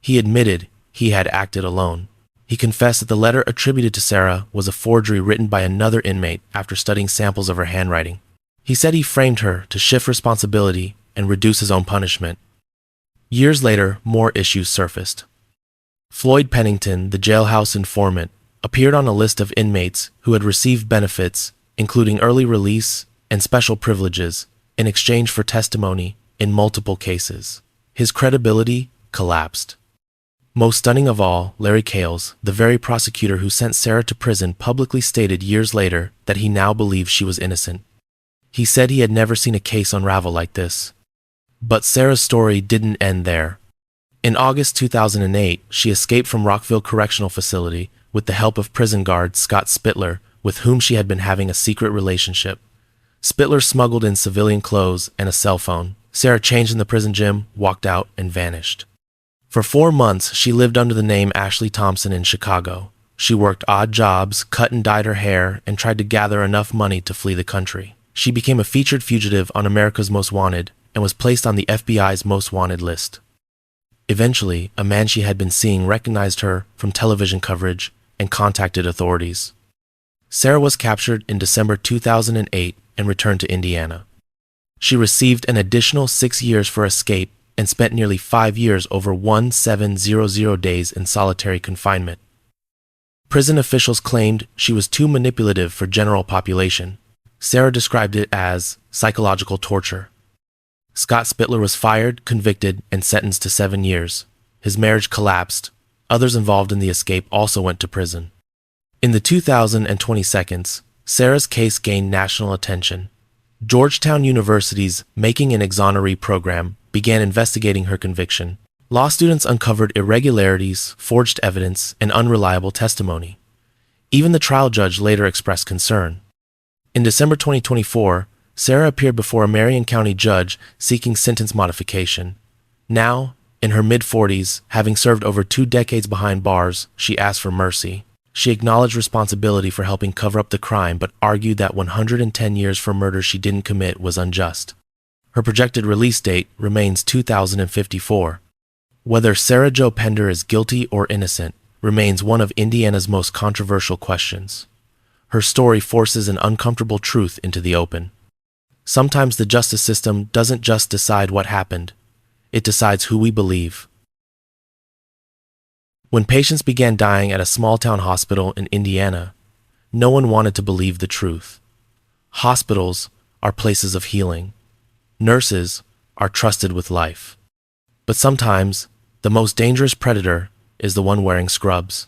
He admitted he had acted alone. He confessed that the letter attributed to Sarah was a forgery written by another inmate after studying samples of her handwriting. He said he framed her to shift responsibility and reduce his own punishment. Years later, more issues surfaced. Floyd Pennington, the jailhouse informant, appeared on a list of inmates who had received benefits, including early release and special privileges, in exchange for testimony in multiple cases. His credibility collapsed. Most stunning of all, Larry Kales, the very prosecutor who sent Sarah to prison, publicly stated years later that he now believes she was innocent. He said he had never seen a case unravel like this. But Sarah's story didn't end there. In August 2008, she escaped from Rockville Correctional Facility with the help of prison guard Scott Spittler, with whom she had been having a secret relationship. Spittler smuggled in civilian clothes and a cell phone. Sarah changed in the prison gym, walked out, and vanished. For 4 months, she lived under the name Ashley Thompson in Chicago. She worked odd jobs, cut and dyed her hair, and tried to gather enough money to flee the country. She became a featured fugitive on America's Most Wanted and was placed on the FBI's Most Wanted list. Eventually, a man she had been seeing recognized her from television coverage and contacted authorities. Sarah was captured in December 2008 and returned to Indiana. She received an additional 6 years for escape and spent nearly 5 years over 1700 days in solitary confinement. Prison officials claimed she was too manipulative for general population. Sarah described it as psychological torture. Scott Spittler was fired, convicted, and sentenced to 7 years. His marriage collapsed. Others involved in the escape also went to prison. In the 2022, Sarah's case gained national attention. Georgetown University's Making an Exoneree program began investigating her conviction. Law students uncovered irregularities, forged evidence, and unreliable testimony. Even the trial judge later expressed concern. In December 2024, Sarah appeared before a Marion County judge seeking sentence modification. Now, in her mid-40s, having served over 2 decades behind bars, she asked for mercy. She acknowledged responsibility for helping cover up the crime but argued that 110 years for murder she didn't commit was unjust. Her projected release date remains 2054. Whether Sarah Jo Pender is guilty or innocent remains one of Indiana's most controversial questions. Her story forces an uncomfortable truth into the open. Sometimes the justice system doesn't just decide what happened, it decides who we believe. When patients began dying at a small-town hospital in Indiana, no one wanted to believe the truth. Hospitals are places of healing. Nurses are trusted with life. But sometimes, the most dangerous predator is the one wearing scrubs.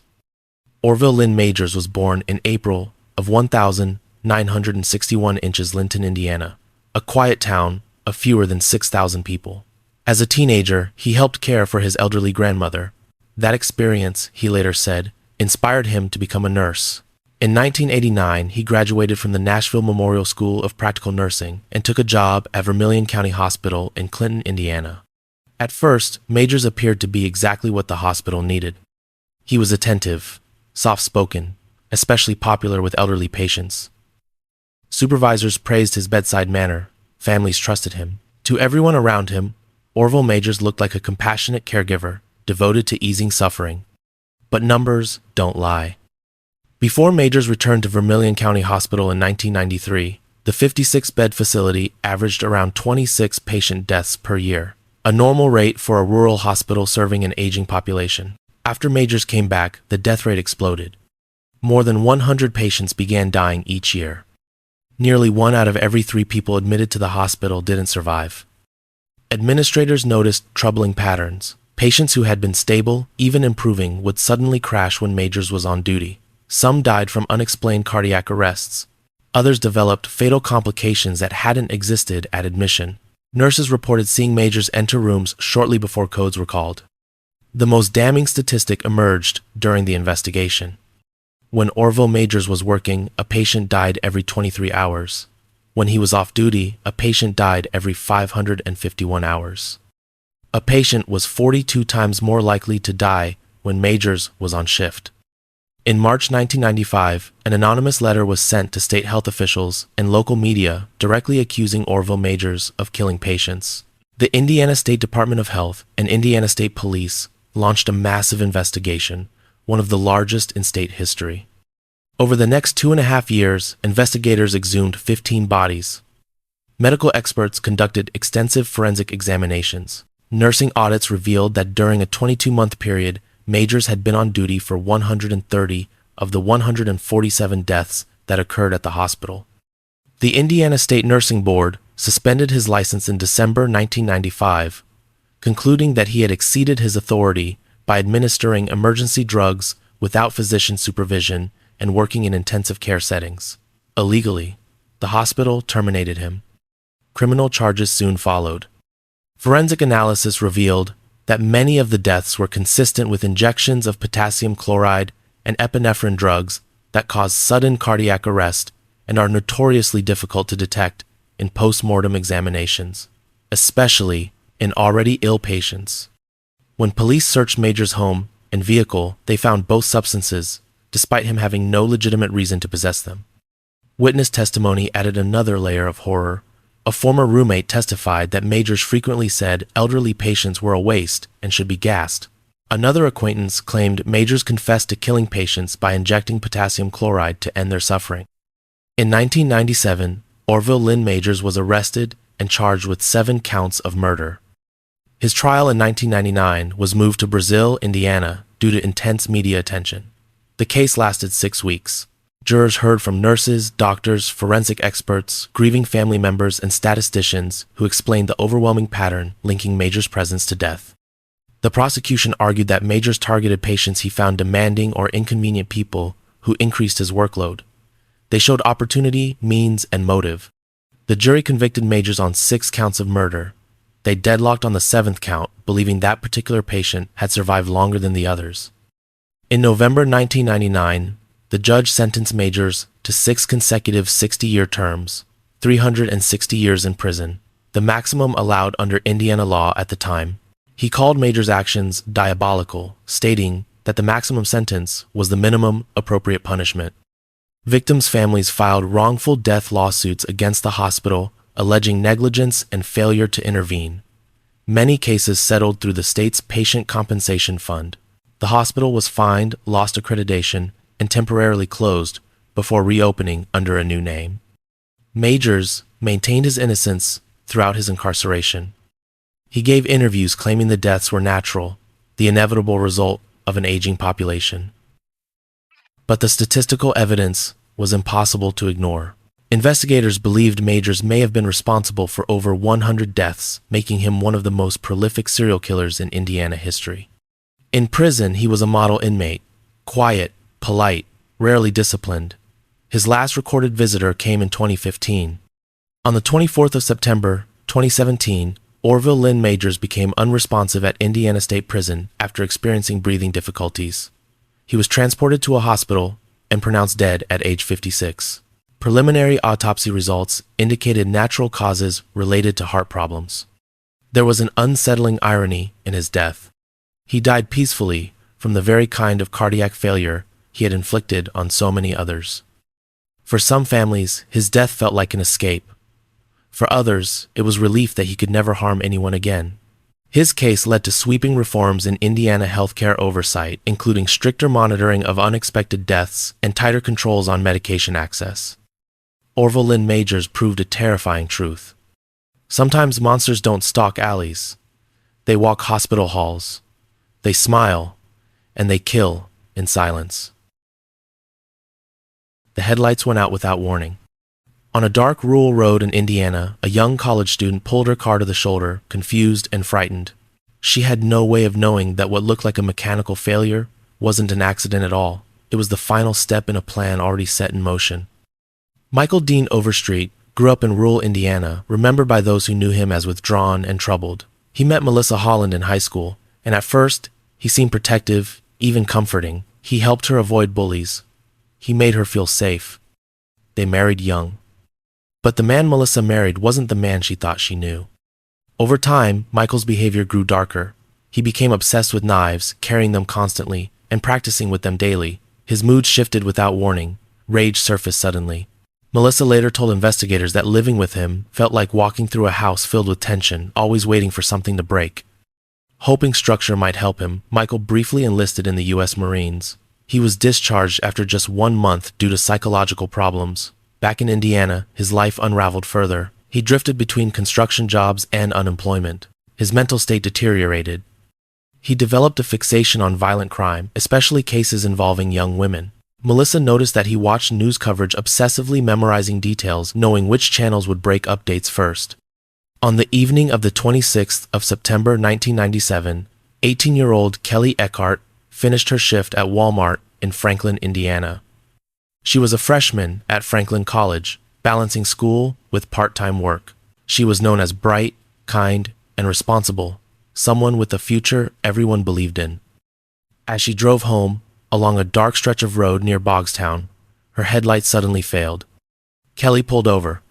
Orville Lynn Majors was born in April of 1961 inches Linton, Indiana, a quiet town of fewer than 6,000 people. As a teenager, he helped care for his elderly grandmother. That experience, he later said, inspired him to become a nurse. In 1989, he graduated from the Nashville Memorial School of Practical Nursing and took a job at Vermilion County Hospital in Clinton, Indiana. At first, Majors appeared to be exactly what the hospital needed. He was attentive, soft-spoken, especially popular with elderly patients. Supervisors praised his bedside manner. Families trusted him. To everyone around him, Orville Majors looked like a compassionate caregiver, devoted to easing suffering. But numbers don't lie. Before Majors returned to Vermilion County Hospital in 1993, the 56-bed facility averaged around 26 patient deaths per year, a normal rate for a rural hospital serving an aging population. After Majors came back, the death rate exploded. More than 100 patients began dying each year. Nearly 1 out of every 3 people admitted to the hospital didn't survive. Administrators noticed troubling patterns. Patients who had been stable, even improving, would suddenly crash when Majors was on duty. Some died from unexplained cardiac arrests. Others developed fatal complications that hadn't existed at admission. Nurses reported seeing Majors enter rooms shortly before codes were called. The most damning statistic emerged during the investigation. When Orville Majors was working, a patient died every 23 hours. When he was off duty, a patient died every 551 hours. A patient was 42 times more likely to die when Majors was on shift. In March 1995, an anonymous letter was sent to state health officials and local media directly accusing Orville Majors of killing patients. The Indiana State Department of Health and Indiana State Police launched a massive investigation, one of the largest in state history. Over the next 2.5 years, investigators exhumed 15 bodies. Medical experts conducted extensive forensic examinations. Nursing audits revealed that during a 22-month period, Majors had been on duty for 130 of the 147 deaths that occurred at the hospital. The Indiana State Nursing Board suspended his license in December 1995, concluding that he had exceeded his authority by administering emergency drugs without physician supervision and working in intensive care settings. Illegally, the hospital terminated him. Criminal charges soon followed. Forensic analysis revealed that many of the deaths were consistent with injections of potassium chloride and epinephrine drugs that cause sudden cardiac arrest and are notoriously difficult to detect in post-mortem examinations, especially in already ill patients. When police searched Majors' home and vehicle, they found both substances, despite him having no legitimate reason to possess them. Witness testimony added another layer of horror. A former roommate testified that Majors frequently said elderly patients were a waste and should be gassed. Another acquaintance claimed Majors confessed to killing patients by injecting potassium chloride to end their suffering. In 1997, Orville Lynn Majors was arrested and charged with 7 counts of murder. His trial in 1999 was moved to Brazil, Indiana, due to intense media attention. The case lasted 6 weeks. Jurors heard from nurses, doctors, forensic experts, grieving family members, and statisticians who explained the overwhelming pattern linking Majors' presence to death. The prosecution argued that Majors targeted patients he found demanding or inconvenient people who increased his workload. They showed opportunity, means, and motive. The jury convicted Majors on 6 counts of murder. They deadlocked on the 7th count, believing that particular patient had survived longer than the others. In November 1999, the judge sentenced Majors to 6 consecutive 60-year terms, 360 years in prison, the maximum allowed under Indiana law at the time. He called Majors' actions diabolical, stating that the maximum sentence was the minimum appropriate punishment. Victims' families filed wrongful death lawsuits against the hospital, alleging negligence and failure to intervene. Many cases settled through the state's Patient Compensation Fund. The hospital was fined, lost accreditation, and temporarily closed before reopening under a new name. Majors maintained his innocence throughout his incarceration. He gave interviews claiming the deaths were natural, the inevitable result of an aging population. But the statistical evidence was impossible to ignore. Investigators believed Majors may have been responsible for over 100 deaths, making him one of the most prolific serial killers in Indiana history. In prison, he was a model inmate, quiet, polite, rarely disciplined. His last recorded visitor came in 2015. On the 24th of September, 2017, Orville Lynn Majors became unresponsive at Indiana State Prison after experiencing breathing difficulties. He was transported to a hospital and pronounced dead at age 56. Preliminary autopsy results indicated natural causes related to heart problems. There was an unsettling irony in his death. He died peacefully from the very kind of cardiac failure he had inflicted on so many others. For some families, his death felt like an escape. For others, it was relief that he could never harm anyone again. His case led to sweeping reforms in Indiana healthcare oversight, including stricter monitoring of unexpected deaths and tighter controls on medication access. Orville Lynn Majors proved a terrifying truth. Sometimes monsters don't stalk alleys. They walk hospital halls. They smile, and they kill in silence. The headlights went out without warning. On a dark rural road in Indiana, a young college student pulled her car to the shoulder, confused and frightened. She had no way of knowing that what looked like a mechanical failure wasn't an accident at all. It was the final step in a plan already set in motion. Michael Dean Overstreet grew up in rural Indiana, remembered by those who knew him as withdrawn and troubled. He met Melissa Holland in high school, and at first, he seemed protective, even comforting. He helped her avoid bullies. He made her feel safe. They married young. But the man Melissa married wasn't the man she thought she knew. Over time, Michael's behavior grew darker. He became obsessed with knives, carrying them constantly, and practicing with them daily. His mood shifted without warning. Rage surfaced suddenly. Melissa later told investigators that living with him felt like walking through a house filled with tension, always waiting for something to break. Hoping structure might help him, Michael briefly enlisted in the U.S. Marines. He was discharged after just 1 month due to psychological problems. Back in Indiana, his life unraveled further. He drifted between construction jobs and unemployment. His mental state deteriorated. He developed a fixation on violent crime, especially cases involving young women. Melissa noticed that he watched news coverage obsessively, memorizing details, knowing which channels would break updates first. On the evening of the 26th of September 1997, 18-year-old Kelly Eckhart finished her shift at Walmart in Franklin, Indiana. She was a freshman at Franklin College, balancing school with part-time work. She was known as bright, kind, and responsible, someone with a future everyone believed in. As she drove home, along a dark stretch of road near Bogstown, her headlights suddenly failed. Kelly pulled over.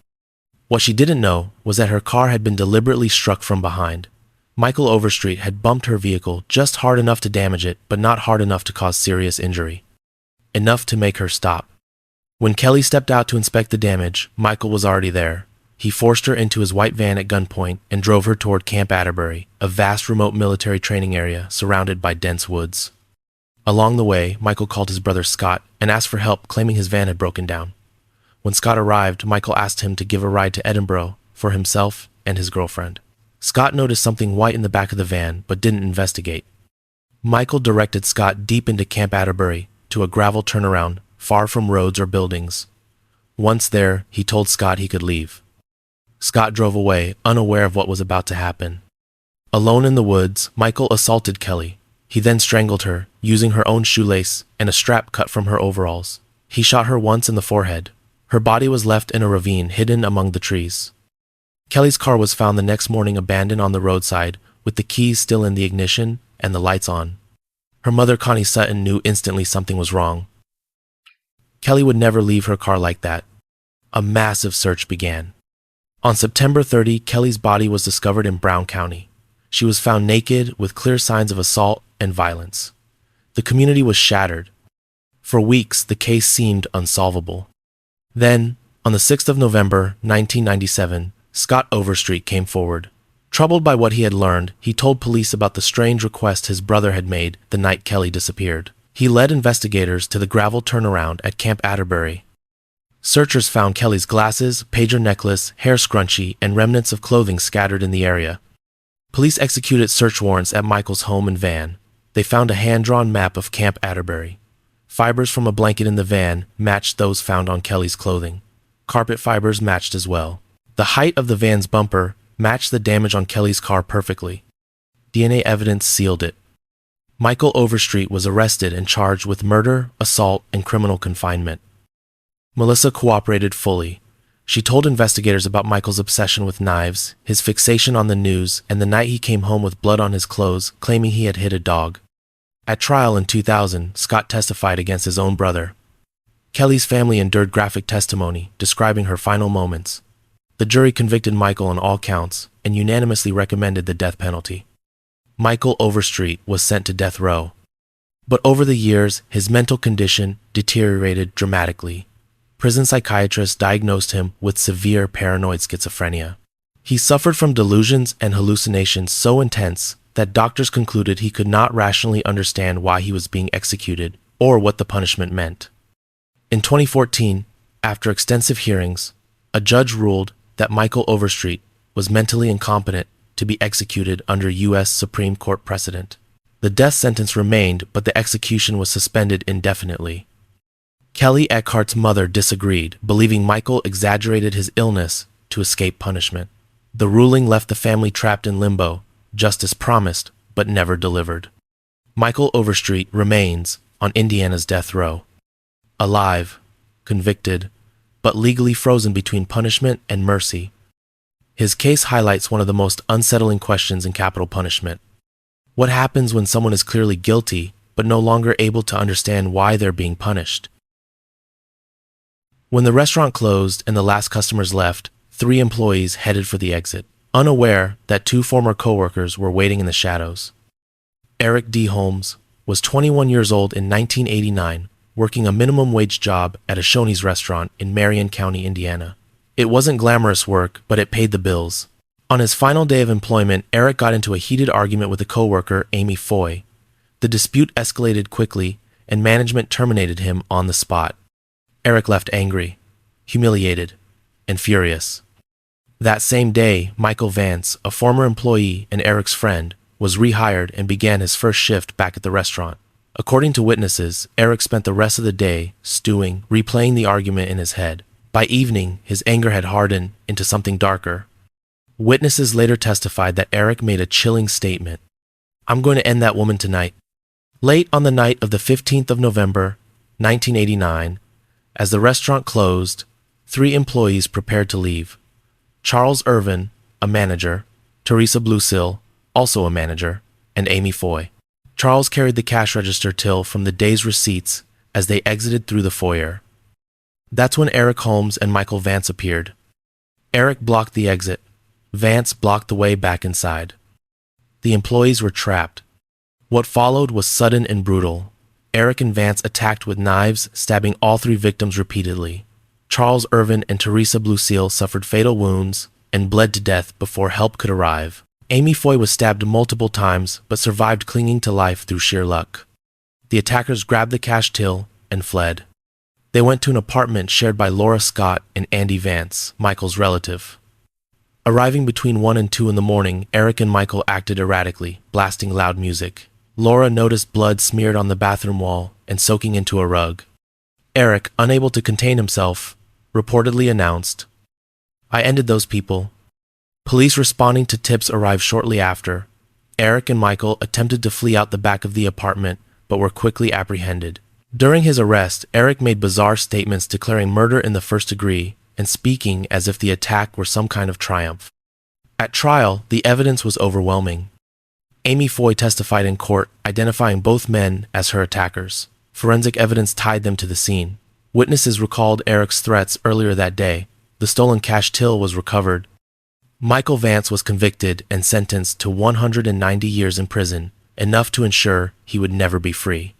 What she didn't know was that her car had been deliberately struck from behind. Michael Overstreet had bumped her vehicle just hard enough to damage it, but not hard enough to cause serious injury. Enough to make her stop. When Kelly stepped out to inspect the damage, Michael was already there. He forced her into his white van at gunpoint and drove her toward Camp Atterbury, a vast remote military training area surrounded by dense woods. Along the way, Michael called his brother Scott and asked for help, claiming his van had broken down. When Scott arrived, Michael asked him to give a ride to Edinburgh for himself and his girlfriend. Scott noticed something white in the back of the van but didn't investigate. Michael directed Scott deep into Camp Atterbury to a gravel turnaround far from roads or buildings. Once there, he told Scott he could leave. Scott drove away, unaware of what was about to happen. Alone in the woods, Michael assaulted Kelly. He then strangled her, using her own shoelace and a strap cut from her overalls. He shot her once in the forehead. Her body was left in a ravine hidden among the trees. Kelly's car was found the next morning abandoned on the roadside, with the keys still in the ignition and the lights on. Her mother, Connie Sutton, knew instantly something was wrong. Kelly would never leave her car like that. A massive search began. On September 30, Kelly's body was discovered in Brown County. She was found naked with clear signs of assault and violence. The community was shattered. For weeks, the case seemed unsolvable. Then, on the 6th of November, 1997, Scott Overstreet came forward. Troubled by what he had learned, he told police about the strange request his brother had made the night Kelly disappeared. He led investigators to the gravel turnaround at Camp Atterbury. Searchers found Kelly's glasses, pager necklace, hair scrunchie, and remnants of clothing scattered in the area. Police executed search warrants at Michael's home and van. They found a hand-drawn map of Camp Atterbury. Fibers from a blanket in the van matched those found on Kelly's clothing. Carpet fibers matched as well. The height of the van's bumper matched the damage on Kelly's car perfectly. DNA evidence sealed it. Michael Overstreet was arrested and charged with murder, assault, and criminal confinement. Melissa cooperated fully. She told investigators about Michael's obsession with knives, his fixation on the news, and the night he came home with blood on his clothes, claiming he had hit a dog. At trial in 2000, Scott testified against his own brother. Kelly's family endured graphic testimony, describing her final moments. The jury convicted Michael on all counts and unanimously recommended the death penalty. Michael Overstreet was sent to death row. But over the years, his mental condition deteriorated dramatically. Prison psychiatrists diagnosed him with severe paranoid schizophrenia. He suffered from delusions and hallucinations so intense that doctors concluded he could not rationally understand why he was being executed or what the punishment meant. In 2014, after extensive hearings, a judge ruled that Michael Overstreet was mentally incompetent to be executed under U.S. Supreme Court precedent. The death sentence remained, but the execution was suspended indefinitely. Kelly Eckhart's mother disagreed, believing Michael exaggerated his illness to escape punishment. The ruling left the family trapped in limbo, justice promised but never delivered. Michael Overstreet remains on Indiana's death row. Alive, convicted, but legally frozen between punishment and mercy. His case highlights one of the most unsettling questions in capital punishment. What happens when someone is clearly guilty but no longer able to understand why they're being punished? When the restaurant closed and the last customers left, 3 employees headed for the exit, unaware that 2 former coworkers were waiting in the shadows. Eric D. Holmes was 21 years old in 1989, working a minimum wage job at a Shoney's restaurant in Marion County, Indiana. It wasn't glamorous work, but it paid the bills. On his final day of employment, Eric got into a heated argument with a coworker, Amy Foy. The dispute escalated quickly, and management terminated him on the spot. Eric left angry, humiliated, and furious. That same day, Michael Vance, a former employee and Eric's friend, was rehired and began his first shift back at the restaurant. According to witnesses, Eric spent the rest of the day stewing, replaying the argument in his head. By evening, his anger had hardened into something darker. Witnesses later testified that Eric made a chilling statement. "I'm going to end that woman tonight." Late on the night of the 15th of November, 1989, as the restaurant closed, 3 employees prepared to leave. Charles Irvin, a manager, Teresa Bluesill, also a manager, and Amy Foy. Charles carried the cash register till from the day's receipts as they exited through the foyer. That's when Eric Holmes and Michael Vance appeared. Eric blocked the exit. Vance blocked the way back inside. The employees were trapped. What followed was sudden and brutal. Eric and Vance attacked with knives, stabbing all three victims repeatedly. Charles Irvin and Teresa Blueseal suffered fatal wounds and bled to death before help could arrive. Amy Foy was stabbed multiple times but survived, clinging to life through sheer luck. The attackers grabbed the cash till and fled. They went to an apartment shared by Laura Scott and Andy Vance, Michael's relative. Arriving between 1 and 2 in the morning, Eric and Michael acted erratically, blasting loud music. Laura noticed blood smeared on the bathroom wall and soaking into a rug. Eric, unable to contain himself, reportedly announced, "I ended those people." Police responding to tips arrived shortly after. Eric and Michael attempted to flee out the back of the apartment, but were quickly apprehended. During his arrest, Eric made bizarre statements declaring murder in the first degree and speaking as if the attack were some kind of triumph. At trial, the evidence was overwhelming. Amy Foy testified in court, identifying both men as her attackers. Forensic evidence tied them to the scene. Witnesses recalled Eric's threats earlier that day. The stolen cash till was recovered. Michael Vance was convicted and sentenced to 190 years in prison, enough to ensure he would never be free.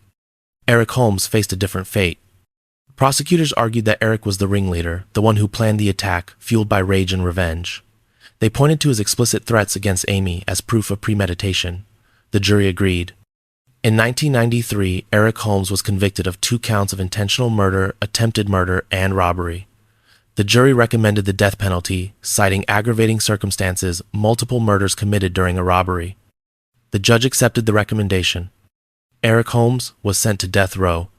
Eric Holmes faced a different fate. Prosecutors argued that Eric was the ringleader, the one who planned the attack, fueled by rage and revenge. They pointed to his explicit threats against Amy as proof of premeditation. The jury agreed. In 1993, Eric Holmes was convicted of 2 counts of intentional murder, attempted murder, and robbery. The jury recommended the death penalty, citing aggravating circumstances, multiple murders committed during a robbery. The judge accepted the recommendation. Eric Holmes was sent to death row.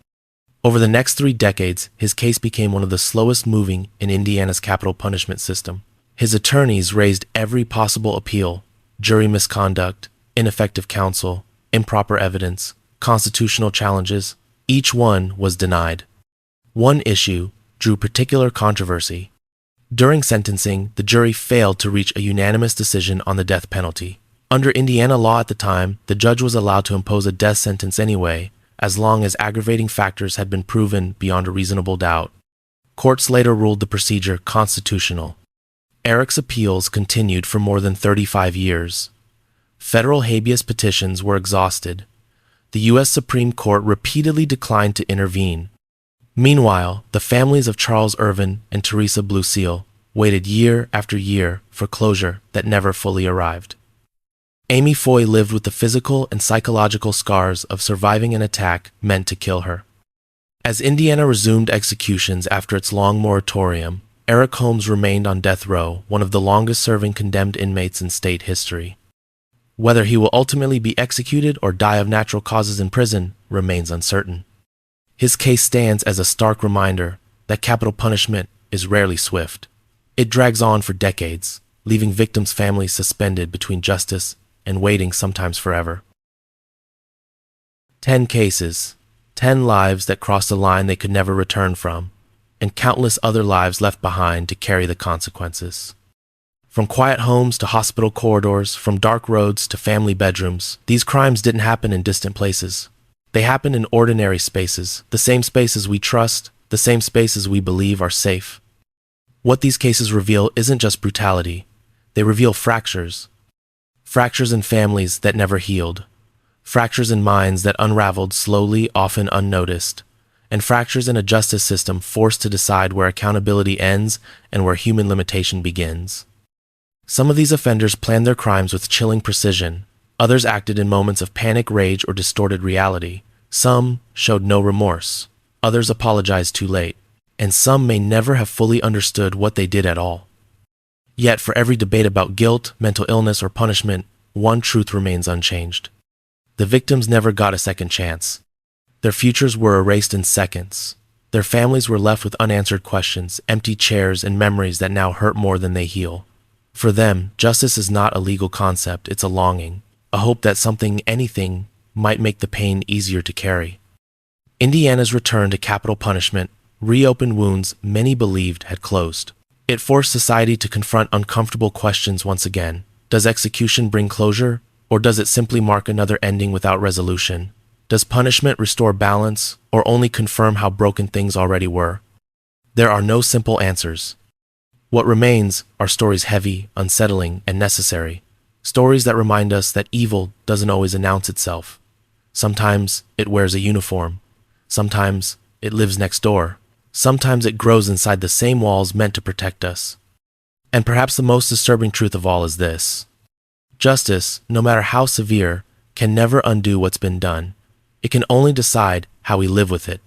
Over the next 3 decades, his case became one of the slowest moving in Indiana's capital punishment system. His attorneys raised every possible appeal: jury misconduct, ineffective counsel, improper evidence, constitutional challenges. Each one was denied. One issue drew particular controversy. During sentencing, the jury failed to reach a unanimous decision on the death penalty. Under Indiana law at the time, the judge was allowed to impose a death sentence anyway, as long as aggravating factors had been proven beyond a reasonable doubt. Courts later ruled the procedure constitutional. Eric's appeals continued for more than 35 years. Federal habeas petitions were exhausted. The U.S. Supreme Court repeatedly declined to intervene. Meanwhile, the families of Charles Irvin and Teresa Blueseal waited year after year for closure that never fully arrived. Amy Foy lived with the physical and psychological scars of surviving an attack meant to kill her. As Indiana resumed executions after its long moratorium, Eric Holmes remained on death row, one of the longest-serving condemned inmates in state history. Whether he will ultimately be executed or die of natural causes in prison remains uncertain. His case stands as a stark reminder that capital punishment is rarely swift. It drags on for decades, leaving victims' families suspended between justice and waiting, sometimes forever. 10 cases, 10 lives that crossed a line they could never return from, and countless other lives left behind to carry the consequences. From quiet homes to hospital corridors, from dark roads to family bedrooms, these crimes didn't happen in distant places. They happened in ordinary spaces, the same spaces we trust, the same spaces we believe are safe. What these cases reveal isn't just brutality. They reveal fractures. Fractures in families that never healed. Fractures in minds that unraveled slowly, often unnoticed. And fractures in a justice system forced to decide where accountability ends and where human limitation begins. Some of these offenders planned their crimes with chilling precision. Others acted in moments of panic, rage, or distorted reality. Some showed no remorse. Others apologized too late. And some may never have fully understood what they did at all. Yet for every debate about guilt, mental illness, or punishment, one truth remains unchanged. The victims never got a second chance. Their futures were erased in seconds. Their families were left with unanswered questions, empty chairs, and memories that now hurt more than they heal. For them, justice is not a legal concept, it's a longing, a hope that something, anything, might make the pain easier to carry. Indiana's return to capital punishment reopened wounds many believed had closed. It forced society to confront uncomfortable questions once again. Does execution bring closure, or does it simply mark another ending without resolution? Does punishment restore balance, or only confirm how broken things already were? There are no simple answers. What remains are stories heavy, unsettling, and necessary. Stories that remind us that evil doesn't always announce itself. Sometimes it wears a uniform, Sometimes it lives next door. Sometimes it grows inside the same walls meant to protect us. And perhaps the most disturbing truth of all is this. Justice, no matter how severe, can never undo what's been done. It can only decide how we live with it.